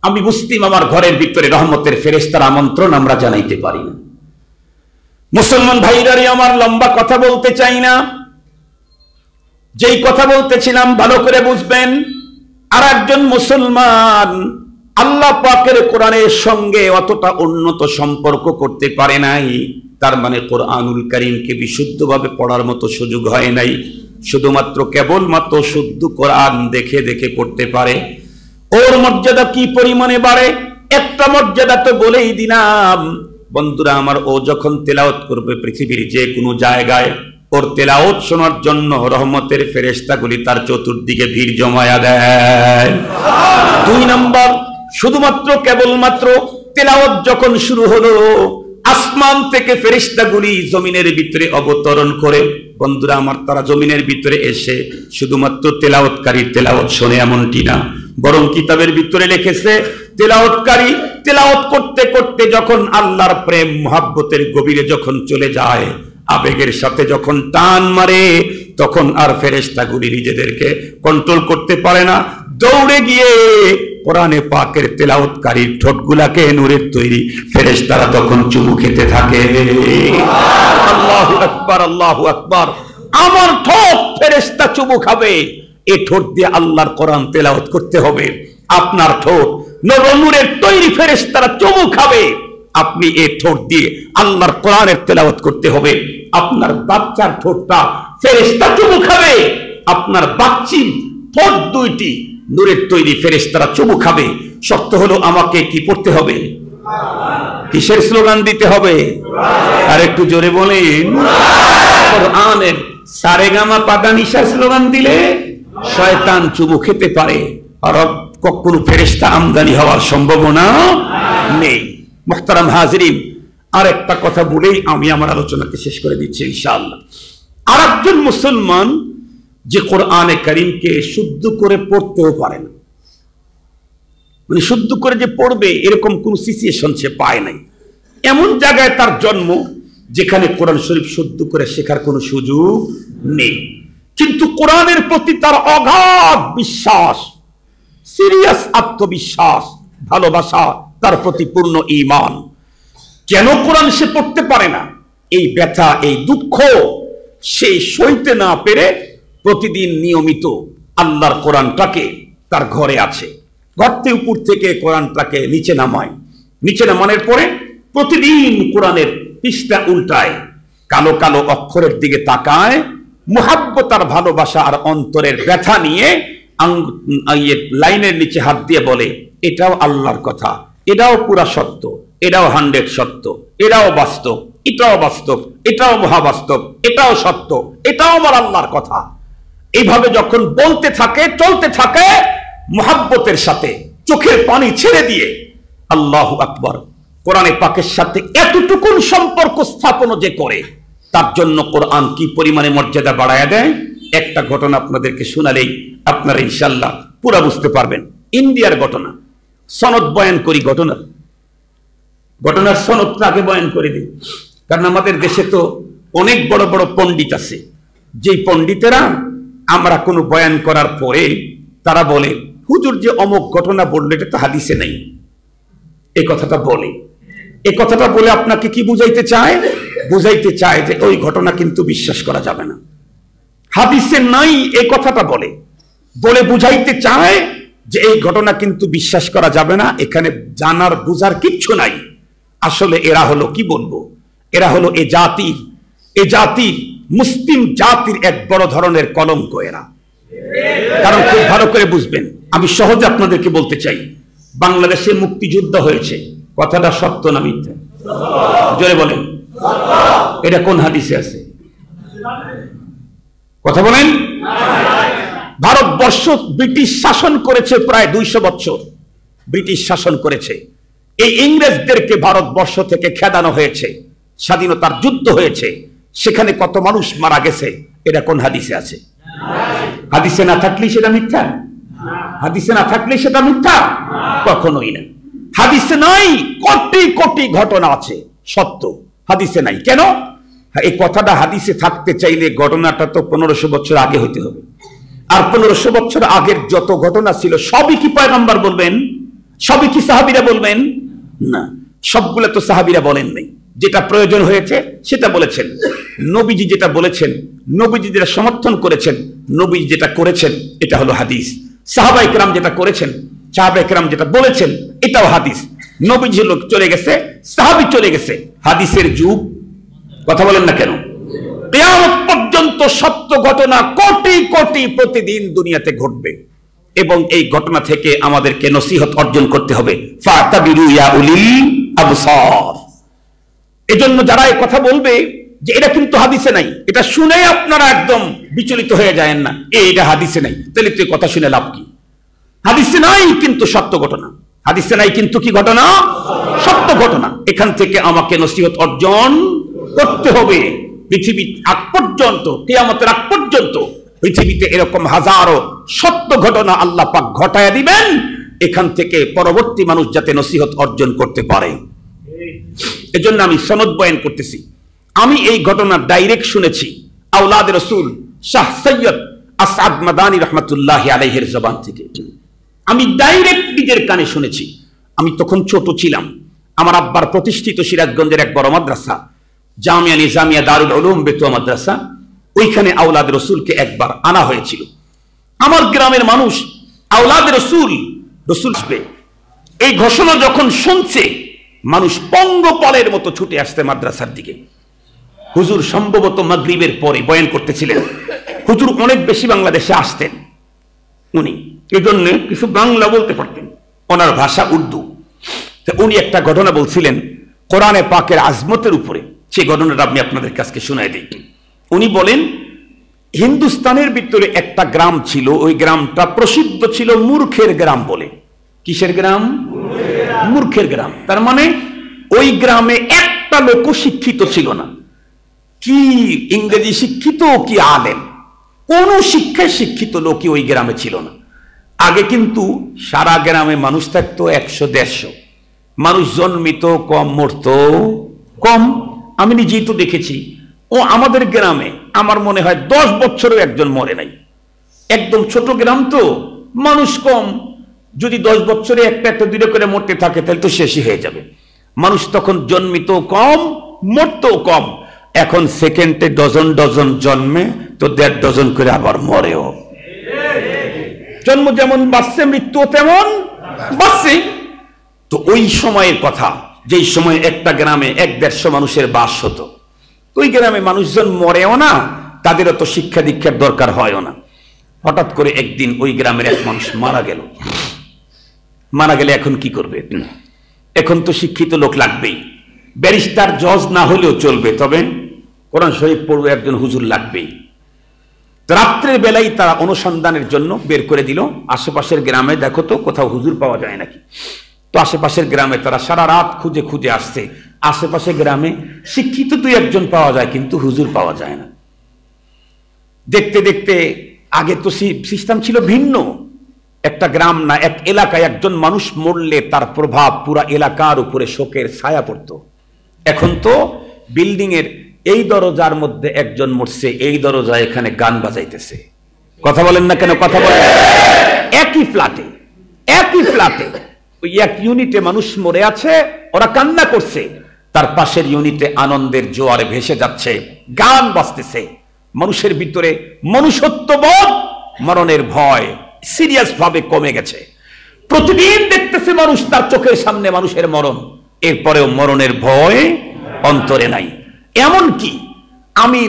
আমি মুসলিম, আমার ঘরের ভিতরে রহমতের ফেরেশতার আমন্ত্রণ আমরা জানাইতে পারি না। মুসলমান ভাইরারে আমার, লম্বা কথা বলতে চাই না, যেই কথা বলতেছিলাম ভালো করে বুঝবেন। আর একজন মুসলমান আল্লাহ পাকের কোরআনের সঙ্গে অতটা উন্নত সম্পর্ক করতে পারে নাই, তার মানে কোরআনুল কারীমকে বিশুদ্ধভাবে পড়ার মতো সুযোগ হয় নাই, শুধুমাত্র কেবলমাত্র শুদ্ধ কোরআন দেখে দেখে পড়তে পারে। ওর মর্যাদা কি পরিমাণে বাড়ে, একটা মর্যাদা তো বলেই দিলাম বন্ধুরা আমার। ও যখন তেলাওয়াত করবে পৃথিবীর যে কোনো জায়গায়, ওর তেলাওয়াত শোনার জন্য রহমতের ফেরেশতাগুলি তার চতুর্দিকে ভিড় জমায়া দেয়। 2 নম্বর, শুধুমাত্র কেবলমাত্র তেলাওয়াত যখন শুরু হলো, আসমান থেকে ফেরেশতাগুলি জমিনের ভিতরে অবতরণ করে। বন্ধুরা আমার, তারা জমিনের ভিতরে এসে শুধুমাত্র তেলাওয়াতকারী তেলাওয়াত শোনে এমনটি না, বরং কিতাবের ভিতরে লিখেছে তেলাওয়াতকারী তেলাওয়াত করতে করতে যখন আল্লাহর প্রেম মুহাব্বতের গভীরে যখন চলে যায়, আবেগের সাথে যখন টান মারে, তখন আর ফেরেশতাগুলি নিজেদেরকে কন্ট্রোল করতে পারে না, দৌড়ে গিয়ে কোরআনে পাকের তেলাওয়াতকারীর ঠোঁটগুলাকে নূরের তৈরি ফেরেশতারা তখন চুমু খেতে থাকে। আল্লাহু আকবার, আল্লাহু আকবার। আমার ঠোঁট ফেরেশতা চুমু খাবে, এই ঠোঁট দিয়ে আল্লাহর কোরআন তেলাওয়াত করতে হবে। আপনার ঠোঁট নূরের তৈরি ফেরেশতারা চুমু খাবে, আপনি এই ঠোঁট দিয়ে আল্লাহর কোরআনের তেলাওয়াত করতে হবে। আপনার বাচ্চার ঠোঁটটা ফেরেশতা চুমু খাবে, আপনার বাচ্চির ঠোঁট 2টি নূরের তৈরি ফেরেশতারা চুমু খাবে। শর্ত হলো আমাকে কি পড়তে হবে? কিসের স্লোগান দিতে হবে? আর একটু জোরে বলেন, কোরআনের সারেগামা পাদানিশার স্লোগান দিলে শয়তান চুমু খেতে পারে, আর কখনো ফেরেশতা আমদানি হওয়ার সম্ভাবনা নেই। মুহতারাম হাজরিন, আর একটা কথা বলেই আমি আমার আলোচনাকে শেষ করে দিচ্ছি ইনশাআল্লাহ। আর একজন মুসলমান যে কোরআনে কারীমকে শুদ্ধ করে পড়তেও পারে না, মানে শুদ্ধ করে যে পড়বে এরকম কোন সিচুয়েশন সে পায় নাই, এমন জায়গায় তার জন্ম যেখানে কোরআন শরীফ শুদ্ধ করে শেখার কোনো সুযোগ নেই, কিন্তু কোরআনের প্রতি তার অগাধ বিশ্বাস, সিরিয়াস আত্মবিশ্বাস, ভালোবাসা, তার প্রতি পূর্ণ ঈমান। কেন কোরআন সে পড়তে পারে না? এই ব্যথা, এই দুঃখ সে সইতে না পেরে প্রতিদিন নিয়মিত আল্লাহর কোরআনটাকে তার ঘরে আছে, ঘরতে উপর থেকে কোরআনটাকে নিচে নামায়, নিচে নামানোর পরে প্রতিদিন কোরআনের পৃষ্ঠা উল্টায়, কালো কালো অক্ষরের দিকে তাকায়, মুহাব্বত আর ভালোবাসা আর অন্তরের ব্যথা নিয়ে লাইনের নিচে হাত দিয়ে বলে এটাও আল্লাহর কথা, এটাও পুরা সত্য, এটাও 100 সত্য, এটাও বাস্তব, এটাও বাস্তব, এটাও মহাবাস্তব, এটাও সত্য, এটাও আমার আল্লাহর কথা। এইভাবে যখন বলতে থাকে, চলতে থাকে মুহাব্বতের সাথে, চোখের পানি ছেড়ে দিয়ে, আল্লাহু আকবার, কোরআনে পাকের সাথে এতটুকুন সম্পর্ক স্থাপন যে করে, তার জন্য কোরআন কি পরিমাণে মর্যাদা বাড়ায়া দেয়। একটা ঘটনা আপনাদেরকে শোনালেই আপনারা ইনশাআল্লাহ পুরো বুঝতে পারবেন। ইন্ডিয়ার ঘটনা, সনদ বয়ান করি ঘটনার সনদটা আগে বয়ান করে দিই, কারণ আমাদের দেশে তো অনেক বড় বড় পণ্ডিত আছে, যেই পণ্ডিতেরা আমরা কোনো বয়ান করার পরে তারা বলে হুজুর যে অমুক ঘটনা বললো এটা তো হাদিসে নেই। এই কথাটা বলে আপনাকে কি বুঝাইতে চায়? বুঝাইতে চায় যে ওই ঘটনা কিন্তু বিশ্বাস করা যাবে না, হাদিসে নাই। এই কথাটা বলে বুঝাইতে চায় যে এই ঘটনা কিন্তু বিশ্বাস করা যাবে না, এখানে জানার বুঝার কিচ্ছু নাই। আসলে এরা হলো কি বলবো, এরা হলো এ জাতির মুসলিম জাতির এক বড় ধরনের কলঙ্ক এরা। কারণ খুব ভালো করে বুঝবেন, আমি সহজে আপনাদেরকে বলতে চাই, বাংলাদেশে মুক্তিযুদ্ধ হয়েছে, কথাটা সত্য না মিথ্যা? জোরে বলেন, এটা কোন হাদিসে আছে? কথা বলেন। ভারতবর্ষ ব্রিটিশ শাসন করেছে প্রায় 200 বছর, ব্রিটিশ শাসন করেছে। এই ইংরেজদেরকে ভারতবর্ষ থেকে খেদানো হয়েছে, স্বাধীনতার যুদ্ধ হয়েছে, সেখানে কত মানুষ মারা গেছে, এটা কোন হাদিসে আছে? হাদিসে না থাকলে সেটা মিথ্যা? হাদিসে না থাকলে সেটা মিথ্যা? কখনোই না। হাদিসে নাই, কোটি কোটি ঘটনা আছে সত্য, হাদিসে নাই। কেন? এই কথাটা হাদিসে থাকতে চাইলে ঘটনাটা তো 1500 বছর আগে হইতে হবে। আর 1500 বছর আগের যত ঘটনা ছিল সবই কি পয়গম্বর বলবেন? সবই কি সাহাবীরা বলবেন? না, সবগুলো তো সাহাবীরা বলেন নাই। যেটা প্রয়োজন হয়েছে সেটা বলেছেন নবীজি, যেটা বলেছেন নবীজি, যেটা সমর্থন করেছেন নবীজি, যেটা করেছেন এটা হলো হাদিস। সাহাবায়ে কেরাম যেটা করেছেন, সাহাবায়ে কেরাম যেটা বলেছেন এটাও হাদিস। নবীজি লোক চলে গেছে, সাহাবী চলে গেছে, হাদিসের যুগ। কথা বলেন না কেন? কিয়ামত পর্যন্ত সত্য ঘটনা কোটি কোটি প্রতিদিন দুনিয়াতে ঘটবে, এবং এই ঘটনা থেকে আমাদেরকে নসিহত অর্জন করতে হবে। ফাতাবিরু ইয়া উলিল আবসার। এজন্য যারা এই কথা বলবে যে এটা কিন্তু হাদিসে নাই, এটা শুনে আপনারা একদম বিচলিত হয়ে যায়েন না, এটা হাদিসে নাই, তাহলে তুই কথা শুনে লাভ কি? হাদিসে নাই কিন্তু সত্য ঘটনা, হাদিসে নাই কিন্তু কি ঘটনা? সত্য ঘটনা। এখান থেকে আমাকে নসিহত অর্জন করতে হবে। পৃথিবী আগ পর্যন্ত, কিয়ামতের আগ পর্যন্ত পৃথিবীতে এরকম হাজারো সত্য ঘটনা আল্লাহ পাক ঘটায়া দিবেন, এখান থেকে পরবর্তী মানুষ যাতে নসিহত অর্জন করতে পারে। এজন্য আমি সনদ বয়ান করতেছি। আমি এই ঘটনা ডাইরেক্ট শুনেছি আওলাদ রাসূল শাহ সৈয়দ আসাদ মাদানী রহমাতুল্লাহি আলাইহির জবান থেকে। আমি ডাইরেক্ট নিজের কানে শুনেছি। আমি তখন ছোট ছিলাম। আমার আব্বার প্রতিষ্ঠিত সিরাজগঞ্জের এক বড় মাদ্রাসা, জামিয়া নিজামিয়া দারুল উলুম বেতুয়া মাদ্রাসা, ওইখানে আওলাদ রসুলকে একবার আনা হয়েছিল। আমার গ্রামের মানুষ আওলাদ রসুল এই ঘোষণা যখন শুনছে, মানুষ পঙ্গপালের মতো ছুটে আসছে মাদ্রাসার দিকে। হুজুর সম্ভবত মাগরিবের পরে বয়ান করতেছিলেন। হুজুর অনেক বেশি বাংলাদেশে আসতেন, উনি এজন্য কিছু বাংলা বলতে পারতেন, ওনার ভাষা উর্দু। উনি একটা ঘটনা বলছিলেন কোরআনে পাকের আজমতের উপরে, সেই ঘটনাটা আমি আপনাদের কাছে শোনাই দিই। উনি বলেন, হিন্দুস্তানের ভিতরে একটা গ্রাম ছিল, ওই গ্রামটা প্রসিদ্ধ ছিল মূর্খের গ্রাম বলে। কিসের গ্রাম? মূর্খের গ্রাম। তার মানে ওই গ্রামে একটা লোক শিক্ষিত ছিল না, কি ইংরেজি শিক্ষিত কি আলেম, কোন শিক্ষায় শিক্ষিত লোকই ওই গ্রামে ছিল না। আগে কিন্তু সারা গ্রামে মানুষ থাকতো 100-150, মানুষ জন্মিত কম, মরতো কম। আমি নিজেই তো দেখেছি, ও আমাদের গ্রামে আমার মনে হয় 10 বছরও একজন মরে নাই। একদম ছোট গ্রাম তো, মানুষ কম, যদি 10 বছরে একটা দুটো করে মরতে থাকে তাহলে তো শেষই হয়ে যাবে। মানুষ তখন জন্মিত কম, মরতেও কম। এখন সেকেন্ডে ডজন ডজন জন্মে তো 1.5 ডজন করে আবার মরেও। জন্ম যেমন বাড়ছে, মৃত্যু তেমন বাড়ছে। তো ওই সময়ের কথা, যেই সময় একটা গ্রামে 100-150 মানুষের বাস হতো, ওই গ্রামে মানুষজন মরেও না, তাদেরও তো শিক্ষা দীক্ষার দরকার হয়ও না। হঠাৎ করে একদিন ওই গ্রামের এক মানুষ মারা গেলে এখন কি করবে? এখন তো শিক্ষিত লোক লাগবেই, ব্যারিস্টার জজ না হলেও চলবে, তবে কোরআন শরীফ পড়বে একজন হুজুর লাগবেই। রাত্রের বেলায় তারা অনুসন্ধানের জন্য বের করে দিল আশেপাশের গ্রামে, দেখো তো কোথাও হুজুর পাওয়া যায় নাকি। তো আশেপাশের গ্রামে তারা সারা রাত খুঁজে খুঁজে আসছে, আশেপাশের গ্রামে শিক্ষিত দুই একজন পাওয়া যায় কিন্তু হুজুর পাওয়া যায় না। দেখতে দেখতে, আগে তো সিস্টেম ছিল ভিন্ন, একটা গ্রাম না এক এলাকায় একজন মানুষ মরলে তার প্রভাব পুরা এলাকার উপরে শোকের ছায়া পড়ত। এখন তো বিল্ডিং এর এই দরজার মধ্যে একজন মরছে, এই দরজা এখানে গান বাজাইতেছে। কথা বলেন না কেন? কথা বলেন। একই ফ্ল্যাটে ওই এক ইউনিটে মানুষ মরে আছে, ওরা কান্না করছে, তার পাশের ইউনিটে আনন্দের জোয়ারে ভেসে যাচ্ছে, গান বাজতেছে। মানুষের ভিতরে মনুষ্যত্ববোধ, মরণের ভয় সিরিয়াস ভাবে কমে গেছে। প্রতিদিন দেখতেছে মানুষ তার চোখের সামনে মানুষের মরণ, এরপরেও মরণের ভয় অন্তরে নাই। এমন কি আমি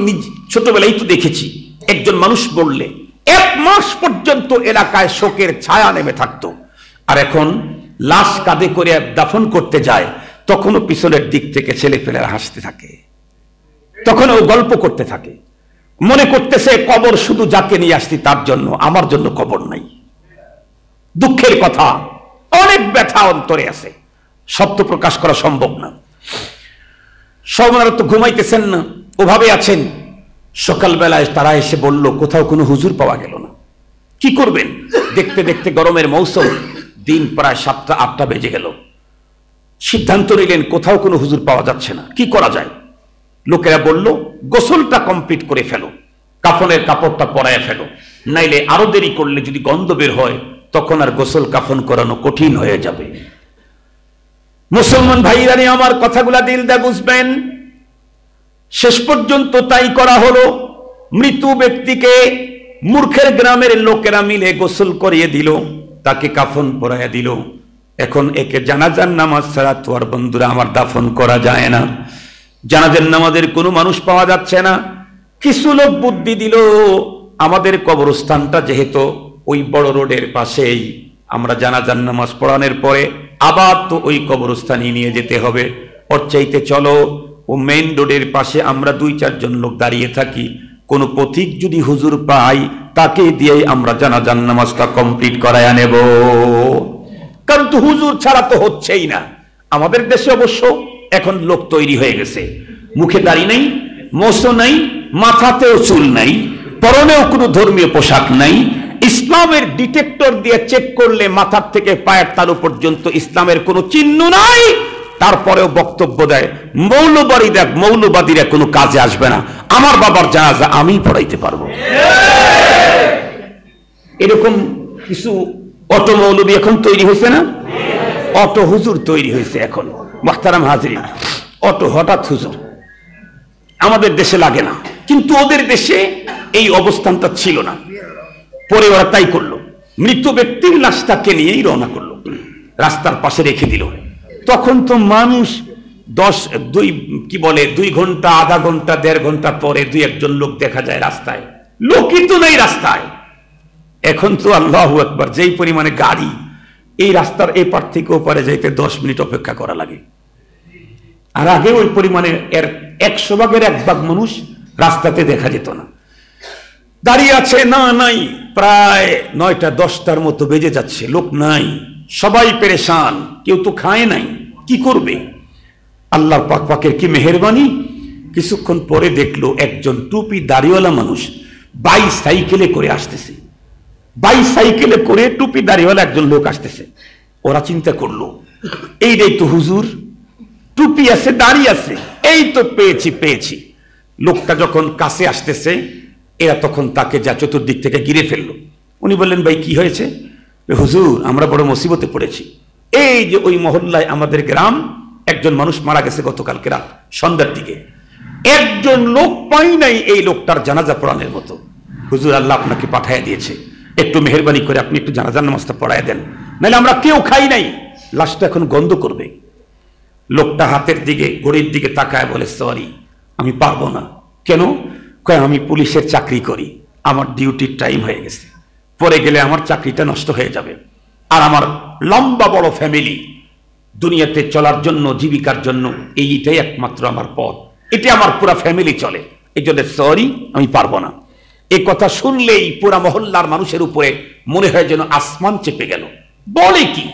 ছোটবেলায় তো দেখেছি, একজন মানুষ বললে 1 মাস পর্যন্ত এলাকায় শোকের ছায়া নেমে থাকতো, আর এখন লাশ কাঁধে করে দাফন করতে যায়, তখনও পিছনের দিক থেকে ছেলেপেলেরা হাসতে থাকে, তখন ও গল্প করতে থাকে, মনে করতেছে কবর শুধু যাকে নিয়ে আসছি তার জন্য, আমার জন্য কবর নাই। দুঃখের কথা, অনেক ব্যথা অন্তরে আছে, শব্দ প্রকাশ করা সম্ভব না। সবাই তো ঘুমাইতেছেন না, ওভাবে আছেন। সকালবেলায় তারা এসে বলল কোথাও কোনো হুজুর পাওয়া গেল না। কি করবেন? দেখতে দেখতে গরমের মৌসুম, দিন প্রায় 7টা-8টা বেজে গেল। সিদ্ধান্ত নিলেন কোথাও কোনো হুজুর পাওয়া যাচ্ছে না, কি করা যায়? লোকেরা বলল গোসলটা কমপ্লিট করে ফেলো, কাফনের কাপড়টা পরায় ফেলো, নাইলে আরো দেরি করলে যদি গন্ধ বের হয় তখন আর গোসল কাফন করানো কঠিন হয়ে যাবে। মুসলমান ভাইরা আমার কথাগুলা দিল দা বুঝবেন। শেষ পর্যন্ত তাই করা হলো। মৃত ব্যক্তিকে মূর্খের গ্রামের লোকেরা মিলে গোসল করিয়ে দিল, তাকে কাফন পরাইয়া দিল। এখন একে জানাজার নামাজ ছাড়া তো আর বন্ধুরা আমার দাফন করা যায় না। জানাজার নামাজের কোনো মানুষ পাওয়া যাচ্ছে না। কিছু লোক বুদ্ধি দিল, আমাদের কবরস্থানটা যেহেতু ওই বড় রোডের পাশেই, আমরা জানাজার নামাজ পড়ানোর পরে আবার তো ওই কবরস্থানে নিয়ে যেতে হবে, ওর চাইতে চলো ও মেইন রোডের পাশে আমরা 2-4 জন লোক দাঁড়িয়ে থাকি, কোনো পথিক যদি হুজুর পাই তাকে দিয়ে আমরা জানাজার নামাজটা কমপ্লিট করায় নেব। কারণ তো হুজুর ছাড়া তো হচ্ছেই না। আমাদের দেশে অবশ্য এখন লোক তৈরি হয়ে গেছে, মুখে দাড়ি নেই, মোছও নাই, মাথাতেও চুল নাই, পরনেও কোনো ধর্মীয় পোশাক নাই। ইসলামের ডিটেক্টর দিয়ে চেক করলে মাথার থেকে পায়ের তালু পর্যন্ত ইসলামের কোনো চিহ্ন নাই, তারপরেও বক্তব্য দেয় মৌলবাদীরা কোনো কাজে আসবে না, আমার বাবার জানাজা আমি পড়াইতে পারবো। এরকম কিছু অটো মৌলবী এখন তৈরি হয়েছে না? অটো হুজুর তৈরি হয়েছে এখন। মুহতারাম হাজরিন, অটো হঠাৎ হুজুর আমাদের দেশে লাগে না, কিন্তু ওদের দেশে এই অবস্থানটা ছিল না। পরে ওরা তাই করলো, মৃত ব্যক্তির লাশটাকে নিয়েই রওনা করলো, রাস্তার পাশে রেখে দিল। তখন তো মানুষ 2 ঘন্টা, আধা ঘন্টা, 1.5 ঘন্টা পরে 2-1 জন লোক দেখা যায় রাস্তায়, লোকই তো নেই রাস্তায়। এখন তো আল্লাহু আকবার, যেই পরিমাণে গাড়ি, এই রাস্তার এই পার থেকে ওপারে যাইতে 10 মিনিট অপেক্ষা করা লাগে। আর আগে ওই পরিমাণে 100 ভাগের 1 ভাগ মানুষ রাস্তাতে দেখা যেত না। দাঁড়িয়ে আছে, না নাই, প্রায় 9টা-10টার মতো বেজে যাচ্ছে, লোক নাই, সবাই পেরেশান, কেউ তো খায় নাই, কি করবে? আল্লাহ পাকের কি মেহেরবানি, কিছুক্ষণ পরে দেখলো একজন টুপি দাড়িওয়ালা মানুষ বাইসাইকেলে করে আসতেছে। বাইসাইকেলে করে টুপি দাড়িওয়ালা একজন লোক আসতেছে। ওরা চিন্তা করলো এইটাই তো হুজুর, টুপি আছে, দাড়ি আছে, এই তো পেয়েছি। লোকটা যখন কাছে আসতেছে, এরা তখন তাকে যা চতুর্দিক থেকে ঘিরে ফেললো। উনি বললেন, ভাই কি হয়েছে? হুজুর আমরা বড় মুসিবতে পড়েছি, এই যে ওই মহল্লায় আমাদের গ্রাম, একজন মানুষ মারা গেছে গতকালকে রাত সন্ধ্যার দিকে, একজন লোক পাই নাই এই লোকটার জানাজা পড়ানোর মতো। হুজুর আল্লাহ আপনাকে পাঠাইয়া দিয়েছে, একটু মেহেরবানি করে আপনি একটু জানাজার নামাজটা পড়ায় দেন, নাহলে আমরা কেউ খাই নাই, লাশটা এখন গন্ধ করবে। লোকটা হাতের দিকে, ঘড়ির দিকে তাকায় বলে, সরি আমি পারবো না। কেন? কয় আমি পুলিশের চাকরি করি, আমার ডিউটির টাইম হয়ে গেছে, পরে গেলে আমার চাকরিটা নষ্ট হয়ে যাবে, আর আমার লম্বা বড় ফ্যামিলি, দুনিয়াতে চলার জন্য জীবিকার জন্য এইটাই একমাত্র আমার পথ, এটা আমার পুরা ফ্যামিলি চলে, এই জন্য সরি আমি পারবো না। এই কথা শুনলেই পুরা মহল্লার মানুষের উপরে মনে হয় যেন আসমান চেপে গেল। বলে কি,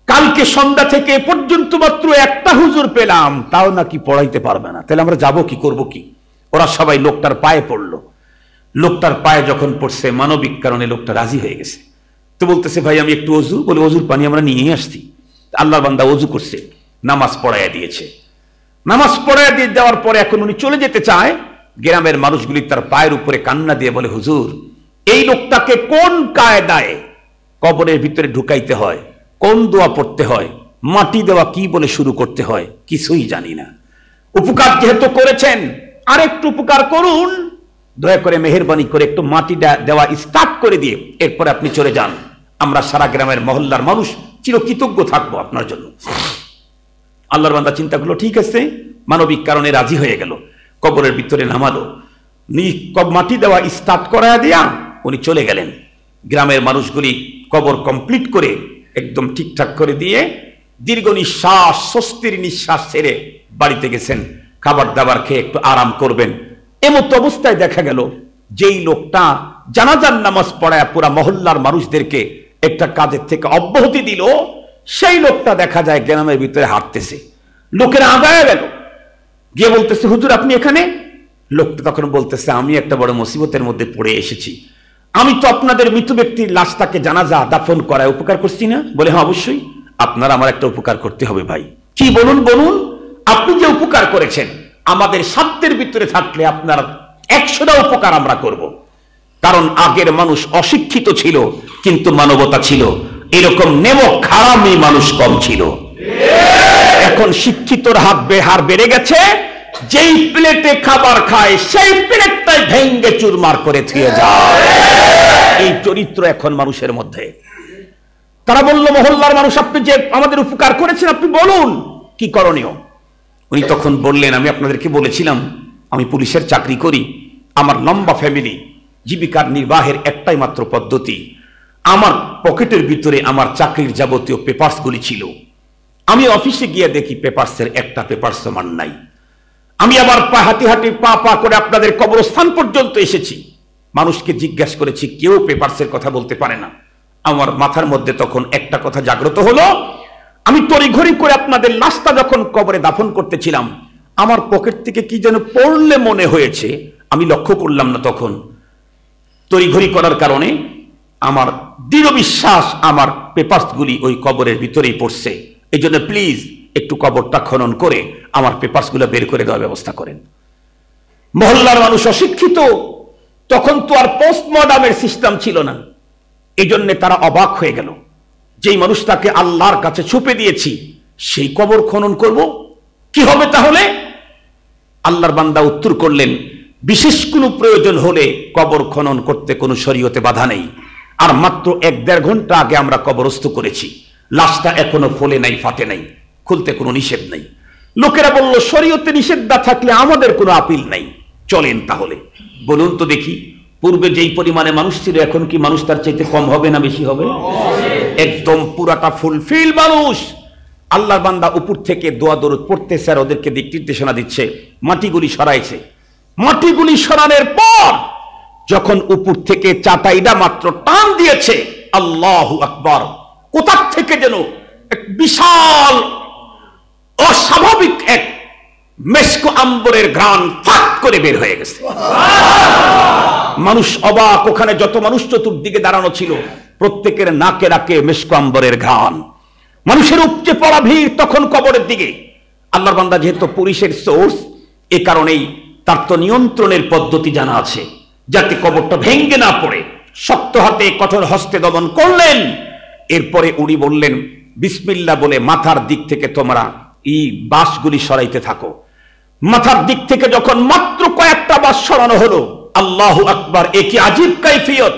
কালকে সন্ধ্যা থেকে পর্যন্ত মাত্র একটা হুজুর পেলাম, তাও নাকি পড়াইতে পারবে না, তাহলে আমরা যাবো কি, করবো কি? ওরা সবাই লোকটার পায়ে পড়লো। লোকটার পায়ে যখন পড়ছে, মানবিক কারণে লোকটা রাজি হয়ে গেছে। তো বলতেছে ভাই আমি একটু অজু, বলে অজুর পানি আমরা নিয়ে আসছি। আল্লাহর বান্দা অজু করছে, নামাজ পড়াইয়া দিয়েছে। নামাজ পড়াইয়া দিয়ে যাওয়ার পরে এখন উনি চলে যেতে চায়, গ্রামের মানুষগুলি তার পায়ের উপরে কান্না দিয়ে বলে হুজুর এই লোকটাকে কোন কায়দায় কবরের ভিতরে ঢুকাইতে হয়, কোন দোয়া পড়তে হয়, মাটি দেওয়া কি বলে শুরু করতে হয়, কিছুই জানি না। উপকার যেহেতু করেছেন আর একটু উপকার করুন, দয়া করে মেহেরবানি করে একটু মাটি দেওয়া স্টার্ট করে দিয়ে এরপরে আপনি চলে যান, আমরা সারা গ্রামের মহল্লার মানুষ চিরকৃতজ্ঞ থাকবো আপনার জন্য। আল্লাহর বান্দা চিন্তা করলো ঠিক আছে, মানবিক কারণে রাজি হয়ে গেল, কবরের ভিতরে নামালো, মাটি দেওয়া স্টার্ট করা দিয়া উনি চলে গেলেন। গ্রামের মানুষগুলি কবর কমপ্লিট করে একদম ঠিকঠাক করে দিয়ে দীর্ঘ নিঃশ্বাস, স্বস্তির নিঃশ্বাস ছেড়ে বাড়িতে গেছেন, খাবার দাবার খেয়ে একটু আরাম করবেন। এমত অবস্থায় দেখা গেল যেই লোকটা জানাজার নামাজ পড়ায় পুরা মহল্লার মানুষদেরকে একটা কাজের থেকে অব্যাহতি দিল, সেই লোকটা দেখা যায় গ্রামের ভিতরে হাঁটতেছে। লোকেরা আগায় গেল, গিয়ে বলতেছে হুজুর আপনি এখানে? লোকটা তখন বলতেছে আমি একটা বড় মুসিবতের মধ্যে পড়ে এসেছি, আমি তো আপনাদের মৃত ব্যক্তির লাশটাকে জানাজা দাফন করায় উপকার করছি না? বলে হ্যাঁ অবশ্যই, আপনার আমার একটা উপকার করতে হবে ভাই। কি বলুন বলুন। আপনি যে উপকার করেছেন আমাদের সাধ্যের ভিতরে থাকলে আপনার 100টা উপকার আমরা করব। কারণ আগের মানুষ অশিক্ষিত ছিল কিন্তু মানবতা ছিল, এরকম নেমক খারামি মানুষ কম ছিল। এখন শিক্ষিতর হার বেড়ে গেছে, যেই প্লেটে খাবার খায় সেই প্লেটটাই ভেঙ্গে চুরমার করে থুয়ে যায়। এই চরিত্র এখন মানুষের মধ্যে। তারা বলল মহল্লার মানুষ আপনি যে আমাদের উপকার করেছেন আপনি বলুন কি করণীয়। উনি তখন বললেন আমি আপনাদেরকে বলেছিলাম আমি পুলিশের চাকরি করি, আমার লম্বা ফ্যামিলি, জীবিকার নির্বাহের একটাই মাত্র পদ্ধতি, আমার পকেটের ভিতরে আমার চাকরির যাবতীয় পেপারসগুলি ছিল। আমি অফিসে গিয়ে দেখি পেপারসের একটা পেপারস আমার নাই। আমি আবার হাঁটি হাঁটি পা করে আপনাদের কবরস্থান পর্যন্ত এসেছি, মানুষকে জিজ্ঞাসা করেছি, কেউ পেপারসের কথা বলতে পারে না। আমার মাথার মধ্যে তখন একটা কথা জাগ্রত হলো, আমি তড়িঘড়ি করে আপনাদের লাশটা যখন কবরে দাফন করতেছিলাম আমার পকেট থেকে কি যেন পড়লে মনে হয়েছে, আমি লক্ষ্য করলাম না। তখন তড়িঘড়ি করার কারণে আমার দৃঢ় বিশ্বাস আমার পেপারসগুলি ওই কবরের ভিতরেই পড়ছে। এই জন্য প্লিজ একটু কবরটা খনন করে আমার পেপারসগুলো বের করে দেওয়ার ব্যবস্থা করেন। মহল্লার মানুষ অশিক্ষিত, তখন তো আর পোস্টমর্টমের সিস্টেম ছিল না, এই জন্য তারা অবাক হয়ে গেল, যেই মানুষটাকে আল্লাহর কাছে ছুপে দিয়েছি সেই কবর খনন করব, কি হবে তাহলে? আল্লাহর বান্দা উত্তর করলেন, বিশেষ কোনো প্রয়োজন হলে কবর খনন করতে কোনো শরীয়তে বাধা নেই, আর মাত্র 1-1.5 ঘন্টা আগে আমরা কবরস্থ করেছি, লাশটা এখনো ফলে নাই, ফাটে নাই, খুলতে কোনো নিষেধ নাই। লোকেরা বলল শরীয়তে নিষেধটা থাকলে আমাদের কোনো আপিল নাই, চলেন তাহলে। বলুন তো দেখি, পূর্বে যেই পরিমাণে মানুষ ছিল এখন কি মানুষ তার চাইতে কম হবে না বেশি হবে? একদম পুরাটা ফুলফিল মানুষ। আল্লাহর বান্দা উপর থেকে দোয়া দরুদ পড়তেছে আর ওদেরকে দিক নির্দেশনা দিচ্ছে, মাটিগুলি সরাইছে। মাটিগুলি সরানোর পর যখন উপর থেকে চাটাইটা মাত্র টান দিয়েছে, আল্লাহু আকবার, কোথা থেকে যেন এক বিশাল অস্বাভাবিক এক মেশকো আম্বরের ঘ্রাণ ফাট করে বের হয়ে গেছে। মানুষ অবাক, ওখানে যত মানুষ চতুর্দিকে দাঁড়ানো ছিল প্রত্যেকের নাকে নাকে মেশকো আম্বরের ঘ্রাণ, মানুষের উপচে পড়া ভিড় তখন কবরের দিকে। আল্লাহর বান্দা যেহেতু পুলিশের সোর্স, এ কারণেই তার তো নিয়ন্ত্রণের পদ্ধতি জানা আছে, যাতে কবরটা ভেঙ্গে না পড়ে শক্ত হাতে কঠোর হস্তে দমন করলেন। এরপরে উনি বললেন বিসমিল্লাহ বলে মাথার দিক থেকে তোমরা এই বাঁশগুলি সরাইতে থাকো। মাথার দিক থেকে যখন মাত্র কয়েকটা বাঁশ সরানো হলো, আল্লাহু আকবার, এ কি আজীব কাইফিয়ত!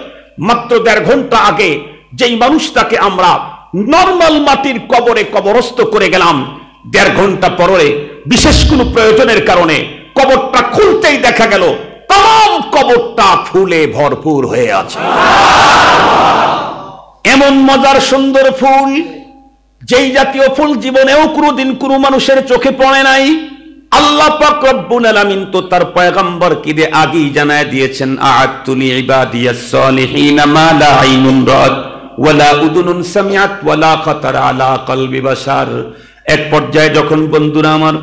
মাত্র 1.5 ঘন্টা আগে যেই মানুষটাকে আমরা নরমাল মাটির কবরে কবরস্থ করে গেলাম, 1.5 ঘন্টা পরে বিশেষ কোনো প্রয়োজনের কারণে কবরটা খুলতেই দেখা গেল तमाम कबरটা ফুলে ভরপুর হয়ে আছে। এমন মজার সুন্দর ফুল, যেই জাতীয় ফুল জীবনেও কোনোদিন কোনো মানুষের চোখে পড়ে নাই। আল্লাহ পাক রব্বুল আলামিন তো তার পয়গম্বরকে দিয়ে আগেই জানায় দিয়েছেন, আ'আদতু লিইবাদিয়াস সালিহিনা মা লা আইনুন রাত ওয়ালা উযুনুন সামিআত ওয়ালা খাতারা আলা কলবি বাশার। এক পর্যায়ে যখন বন্ধুরা আমার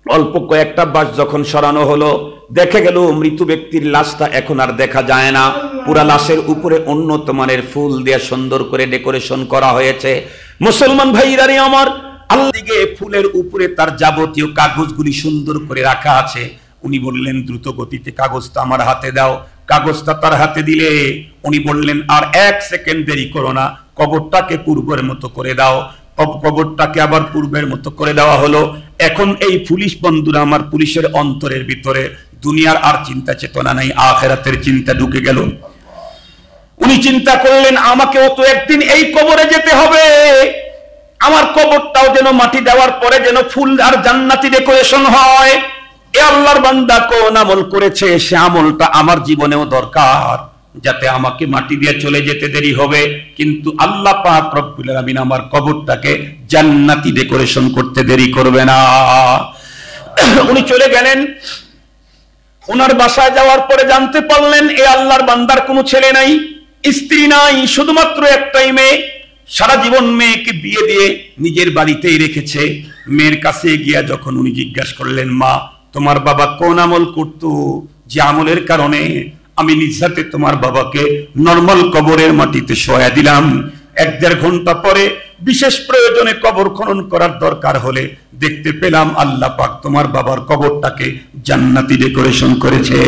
অল্প কয়েকটা বাস যখন সরানো হলো, দেখা গেল মৃত ব্যক্তির লাশটা এখন আর দেখা যায় না। পুরা লাশের উপরে উন্নত মানের ফুল দিয়ে সুন্দর করে ডেকোরেশন করা হয়েছে। মুসলমান ভাইরা রে আমার, আল্লাহ দিকে ফুলের উপরে তার যাবতীয় কাগজগুলি সুন্দর করে রাখা আছে। উনি বললেন, দ্রুত গতিতে কাগজটা আমার হাতে দাও। কাগজটা তার হাতে দিলে উনি বললেন, আর 1 সেকেন্ড দেরি করো না, কবরটাকে পূর্বের মতো করে দাও। কবরটাকে আবার পূর্বের মতো করে দেওয়া হলো। এখন এই পুলিশ বন্ধুরা আমার, পুলিশের অন্তরের ভিতরে দুনিয়ার আর চিন্তা চেতনা নাই, আখিরাতের চিন্তা ঢুকে গেল। উনি চিন্তা করলেন, আমাকেও তো একদিন এই কবরে যেতে হবে, আমার কবরটাও যেন মাটি দেওয়ার পরে যেন ফুল আর জান্নাতি ডেকোরেশন হয়। এ আল্লাহর বান্দা কোন আমল করেছে, সে আমলটা আমার জীবনেও দরকার, যাতে আমাকে মাটি দিয়ে চলে যেতে দেরি হবে, কিন্তু আল্লাহ পাক রব্বুল আলামিন আমার কবরটাকে জান্নাতি ডেকোরেশন করতে দেরি করবে না। উনি চলে গেলেন। ওনার বাসায় যাওয়ার পরে জানতে পারলেন, এ আল্লাহর বান্দার কোনো ছেলে নাই, স্ত্রী নাই, শুধুমাত্র একটাই মেয়ে। সারা জীবন মেয়েকে বিয়ে দিয়ে নিজের বাড়িতেই রেখেছে। মেয়ের কাছে গিয়া যখন উনি জিজ্ঞাসা করলেন, মা তোমার বাবা কোন আমল করতো, যে আমলের কারণে আমি নিজ হাতে তোমার বাবাকে নরমাল কবরের মাটিতে শোয়া দিলাম, 1-1.5 ঘন্টা পরে বিশেষ প্রয়োজনে কবর খনন করার দরকার হলে দেখতে পেলাম আল্লাহ পাক তোমার বাবার কবরটাকে জান্নাতি ডেকোরেশন করেছে।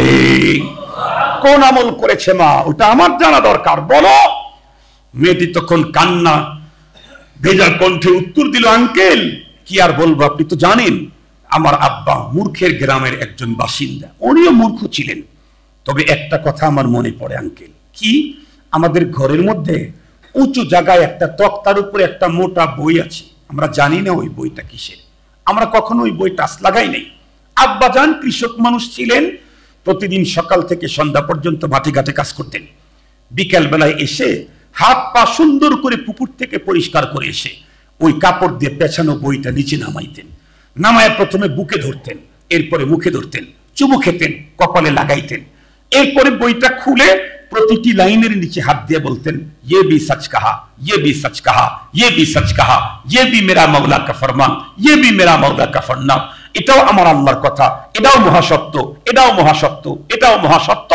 কোন আমল করেছে মা, ওটা আমার জানা দরকার, বলো। মেয়েটি তখন কান্না ভেজা কণ্ঠে উত্তর দিল, আঙ্কেল কি আর বলবো, আপনি তো জানেন আমার আব্বা মূর্খের গ্রামের একজন বাসিন্দা, উনিও মূর্খ ছিলেন। তবে একটা কথা আমার মনে পড়ে আঙ্কেল, কি, আমাদের ঘরের মধ্যে উঁচু জায়গায় একটা তক্তার উপরে একটা মোটা বই আছে, আমরা জানি না ওই বইটা কিসের, আমরা কখনো ওই বই টাচ লাগাই নাই। আব্বা জান কৃষক মানুষ ছিলেন, প্রতিদিন সকাল থেকে সন্ধ্যা পর্যন্ত মাঠে ঘাটে কাজ করতেন। বিকেল বেলায় এসে হাত পা সুন্দর করে পুকুর থেকে পরিষ্কার করে এসে ওই কাপড় দিয়ে পেছানো বইটা নিচে নামাইতেন। নামায় প্রথমে বুকে ধরতেন, এরপরে মুখে ধরতেন, চুমু খেতেন, কপালে লাগাইতেন, এরপরে বইটা খুলে প্রতিটি লাইনের নিচে হাত দিয়ে বলতেন, ये भी सच कहा, ये भी सच कहा, ये भी सच कहा, ये भी मेरा मौला का फरमान, ये भी मेरा मौला का फरमान। এটাও আমার আল্লাহর কথা, এটাও মহাসত্য, এটাও মহাসত্য, এটাও মহাসত্য।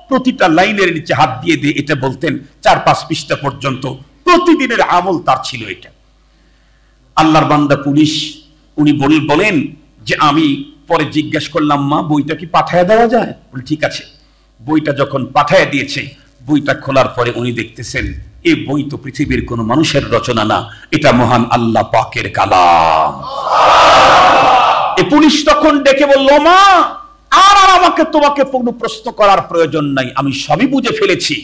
প্রতিটা লাইনের নিচে হাত দিয়ে দিয়ে এটা বলতেন 4-5 পৃষ্ঠা পর্যন্ত। প্রতিদিনের আমল তার ছিল এটা। আল্লাহর বান্দা পুলিশ, উনি বলেন যে আমি পরে জিজ্ঞাসা করলাম, মা বইটা কি পাঠায় দেওয়া যায়? বলে ঠিক আছে। বইটা যখন পাঠায় দিয়েছে, বইটা খোলার পরে উনি দেখতেছেন এই বই তো পৃথিবীর কোন মানুষের রচনা না, এটা মহান আল্লাহ পাকের কালাম। এই পুলিশ তখন ডেকে বলল, মা আর আমাকে তোমাকে কোনো প্রশ্ন করার প্রয়োজন নাই, আমি সবই বুঝে ফেলেছি।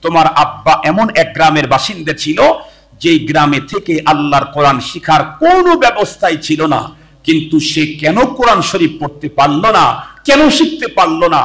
তোমার আব্বা এমন এক গ্রামের বাসিন্দা ছিল, যেই গ্রামে থেকে আল্লাহর কোরআন শিখার কোনো ব্যবস্থাই ছিল না, কিন্তু সে কেন কোরআন শরীফ পড়তে পারলো না, কেন শিখতে পারলো না,